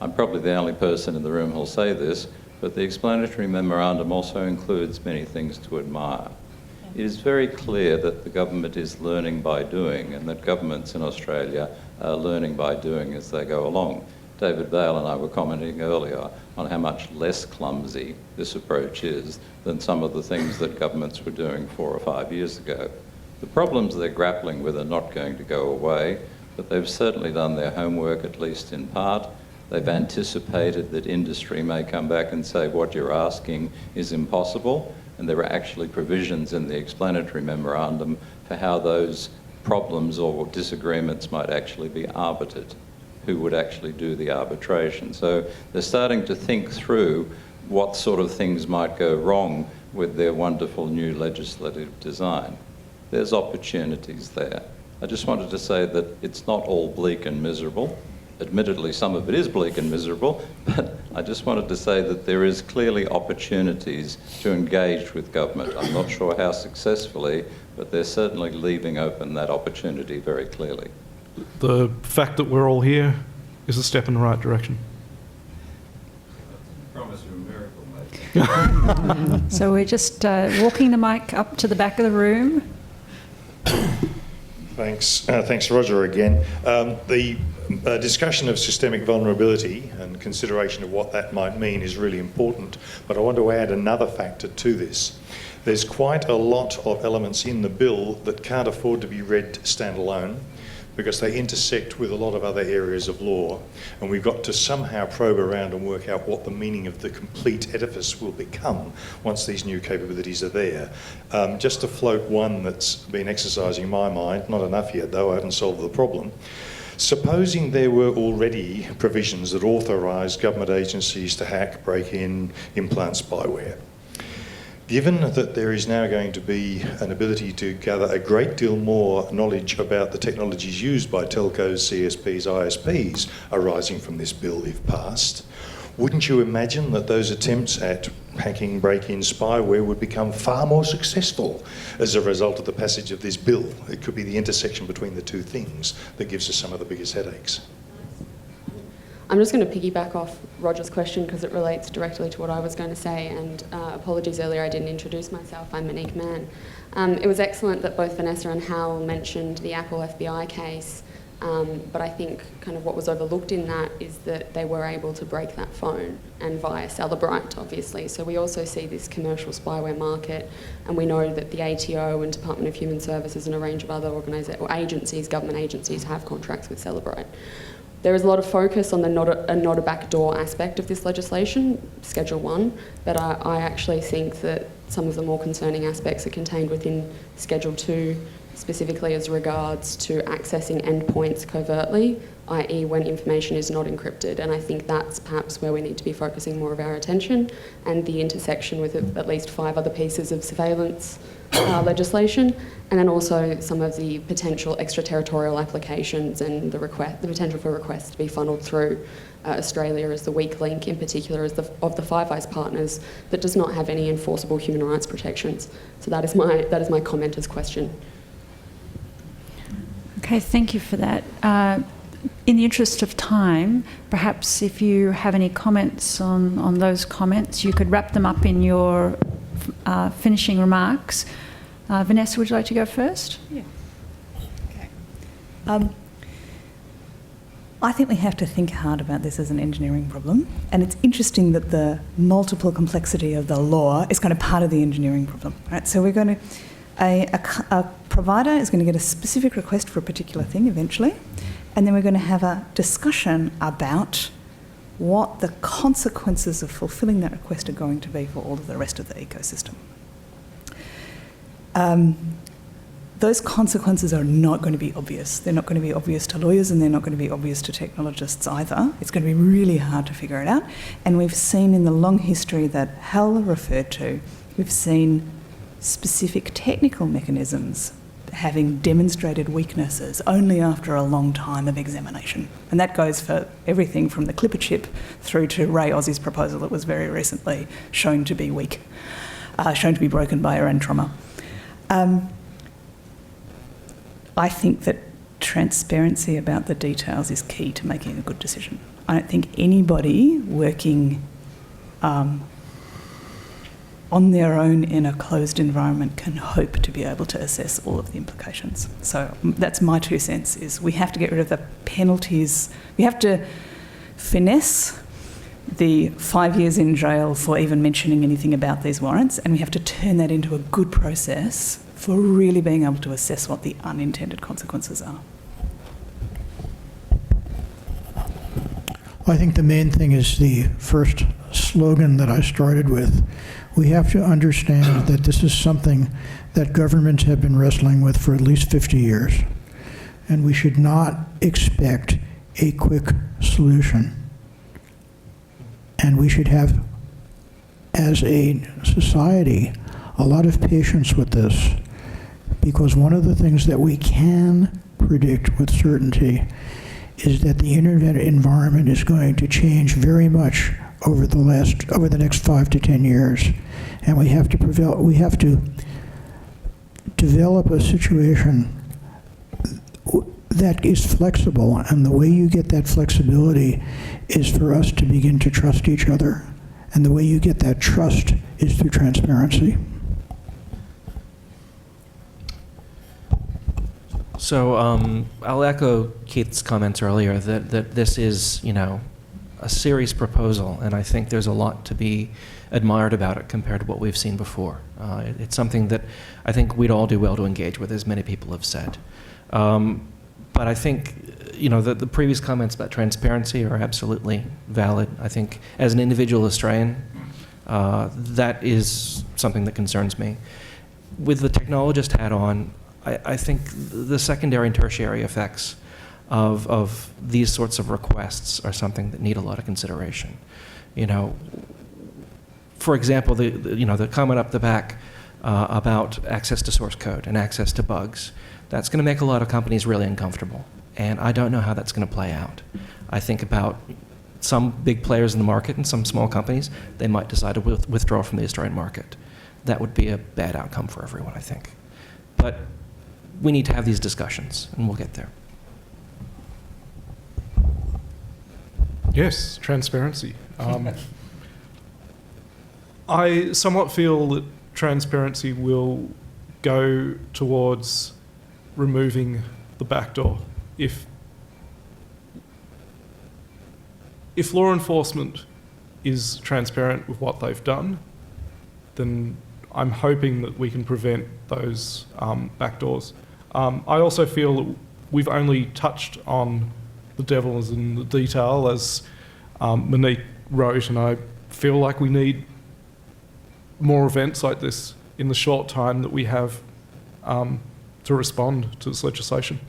I'm probably the only person in the room who'll say this, but the explanatory memorandum also includes many things to admire. It is very clear that the government is learning by doing, and that governments in Australia are learning by doing as they go along. David Vale and I were commenting earlier on how much less clumsy this approach is than some of the things that governments were doing 4 or 5 years ago. The problems they're grappling with are not going to go away, but they've certainly done their homework, at least in part. They've anticipated that industry may come back and say what you're asking is impossible, and there are actually provisions in the explanatory memorandum for how those problems or disagreements might actually be arbitered, who would actually do the arbitration. So they're starting to think through what sort of things might go wrong with their wonderful new legislative design. There's opportunities there. I just wanted to say that it's not all bleak and miserable. Admittedly, some of it is bleak and miserable, but I just wanted to say that there is clearly opportunities to engage with government. I'm not sure how successfully, but they're certainly leaving open that opportunity very clearly. The fact that we're all here is a step in the right direction. I promise you a miracle, mate. So we're just walking the mic up to the back of the room. Thanks, Roger, again. The discussion of systemic vulnerability and consideration of what that might mean is really important, but I want to add another factor to this. There's quite a lot of elements in the bill that can't afford to be read standalone, because they intersect with a lot of other areas of law, and we've got to somehow probe around and work out what the meaning of the complete edifice will become once these new capabilities are there. Just to float one that's been exercising my mind, not enough yet though, I haven't solved the problem. Supposing there were already provisions that authorised government agencies to hack, break in, implant spyware. Given that there is now going to be an ability to gather a great deal more knowledge about the technologies used by telcos, CSPs, ISPs arising from this bill if passed, wouldn't you imagine that those attempts at hacking, break-in spyware would become far more successful as a result of the passage of this bill? It could be the intersection between the two things that gives us some of the biggest headaches. I'm just going to piggyback off Roger's question because it relates directly to what I was going to say, and apologies earlier I didn't introduce myself. I'm Monique Mann. It was excellent that both Vanessa and Hal mentioned the Apple FBI case, but I think kind of what was overlooked in that is that they were able to break that phone, and via Celebrite, obviously. So we also see this commercial spyware market, and we know that the ATO and Department of Human Services and a range of other agencies, government agencies, have contracts with Celebrite. There is a lot of focus on the not a backdoor aspect of this legislation, Schedule 1, but I actually think that some of the more concerning aspects are contained within Schedule 2, specifically as regards to accessing endpoints covertly, i.e. when information is not encrypted. And I think that's perhaps where we need to be focusing more of our attention, and the intersection with at least 5 other pieces of surveillance legislation, and then also some of the potential extraterritorial applications and the potential for requests to be funneled through Australia as the weak link, in particular as of the Five Eyes partners, that does not have any enforceable human rights protections. So that is my comment as question. Okay, thank you for that. In the interest of time, perhaps if you have any comments on those comments, you could wrap them up in your finishing remarks. Vanessa, would you like to go first? Yeah. Okay. I think we have to think hard about this as an engineering problem, and it's interesting that the multiple complexity of the law is kind of part of the engineering problem. Right? So we're going to, a provider is going to get a specific request for a particular thing eventually, and then we're going to have a discussion about what the consequences of fulfilling that request are going to be for all of the rest of the ecosystem. Those consequences are not going to be obvious. They're not going to be obvious to lawyers, and they're not going to be obvious to technologists either. It's going to be really hard to figure it out. And we've seen in the long history that Hal referred to, we've seen specific technical mechanisms having demonstrated weaknesses only after a long time of examination. And that goes for everything from the Clipper chip through to Ray Ozzy's proposal that was very recently shown to be weak, shown to be broken by Iran trauma. I think that transparency about the details is key to making a good decision. I don't think anybody working on their own in a closed environment can hope to be able to assess all of the implications. So that's my 2 cents, is we have to get rid of the penalties. We have to finesse the 5 years in jail for even mentioning anything about these warrants, and we have to turn that into a good process for really being able to assess what the unintended consequences are. I think the main thing is the first slogan that I started with. We have to understand that this is something that governments have been wrestling with for at least 50 years, and we should not expect a quick solution. And we should have, as a society, a lot of patience with this, because one of the things that we can predict with certainty is that the internet environment is going to change very much over the next 5 to 10 years, and we have to develop a situation that is flexible, and the way you get that flexibility is for us to begin to trust each other, and the way you get that trust is through transparency. So I'll echo Keith's comments earlier that this is, a serious proposal, and I think there's a lot to be admired about it compared to what we've seen before. It's something that I think we'd all do well to engage with, as many people have said. But I think, the previous comments about transparency are absolutely valid. I think as an individual Australian, that is something that concerns me. With the technologist hat on, I think the secondary and tertiary effects of these sorts of requests are something that need a lot of consideration. For example, the comment up the back about access to source code and access to bugs, that's going to make a lot of companies really uncomfortable, and I don't know how that's going to play out. I think about some big players in the market and some small companies, they might decide to withdraw from the Australian market. That would be a bad outcome for everyone, I think. But we need to have these discussions, and we'll get there. Yes, transparency. I somewhat feel that transparency will go towards removing the backdoor. If law enforcement is transparent with what they've done, then I'm hoping that we can prevent those backdoors. I also feel that we've only touched on the devil is in the detail, as Monique wrote, and I feel like we need more events like this in the short time that we have to respond to this legislation?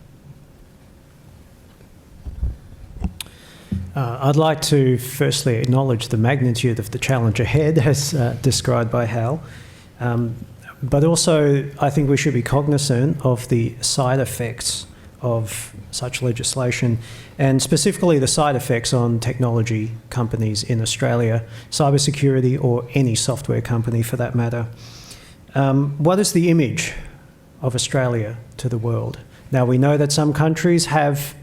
I'd like to firstly acknowledge the magnitude of the challenge ahead, as described by Hal. But also, I think we should be cognizant of the side effects of such legislation, and specifically the side effects on technology companies in Australia, cybersecurity, or any software company for that matter. What is the image of Australia to the world? Now, we know that some countries have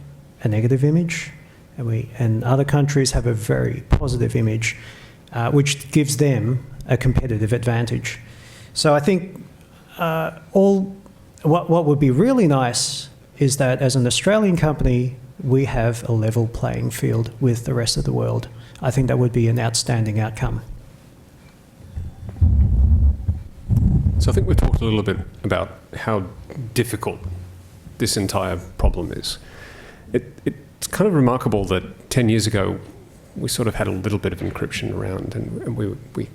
a negative image, and other countries have a very positive image, which gives them a competitive advantage. So I think what would be really nice is that as an Australian company, we have a level playing field with the rest of the world. I think that would be an outstanding outcome. So I think we've talked a little bit about how difficult this entire problem is. It's kind of remarkable that 10 years ago, we sort of had a little bit of encryption around, and we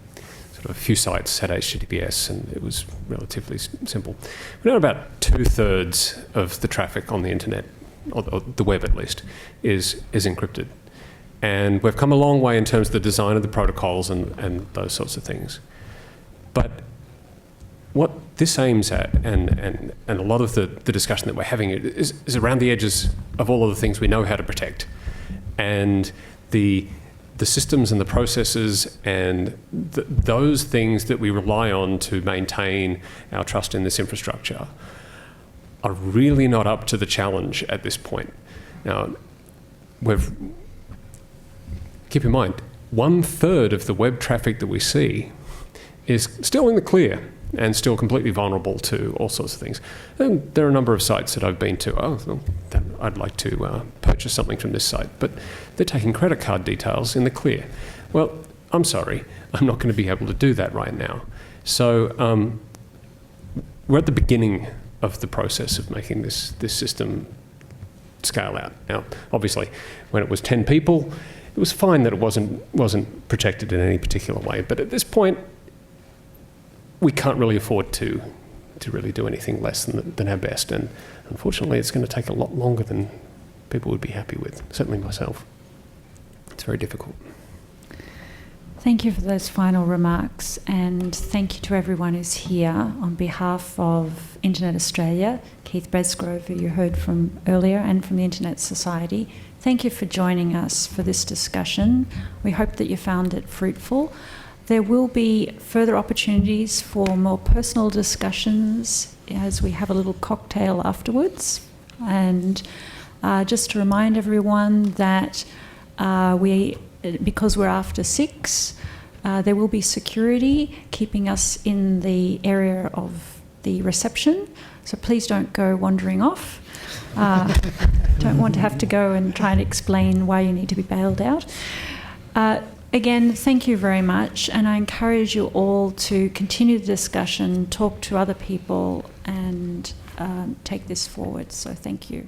sort of a few sites had HTTPS, and it was relatively simple. We know about 2/3 of the traffic on the internet, or the web at least, is encrypted. And we've come a long way in terms of the design of the protocols and those sorts of things. But what this aims at, and a lot of the discussion that we're having is around the edges of all of the things we know how to protect. And the systems and the processes and those things that we rely on to maintain our trust in this infrastructure are really not up to the challenge at this point. Now, keep in mind, 1/3 of the web traffic that we see is still in the clear and still completely vulnerable to all sorts of things. And there are a number of sites that I've been to, I'd like to purchase something from this site, but they're taking credit card details in the clear. Well, I'm sorry, I'm not going to be able to do that right now. So we're at the beginning of the process of making this system scale out. Now, obviously, when it was 10 people, it was fine that it wasn't protected in any particular way, but at this point, we can't really afford to really do anything less than our best. And unfortunately, it's going to take a lot longer than people would be happy with, certainly myself. It's very difficult. Thank you for those final remarks, and thank you to everyone who's here on behalf of Internet Australia, Keith Besgrove, who you heard from earlier, and from the Internet Society. Thank you for joining us for this discussion. We hope that you found it fruitful. There will be further opportunities for more personal discussions as we have a little cocktail afterwards. And just to remind everyone that because we're after 6, there will be security keeping us in the area of the reception. So please don't go wandering off. Don't want to have to go and try and explain why you need to be bailed out. Again, thank you very much, and I encourage you all to continue the discussion, talk to other people, and take this forward. So thank you.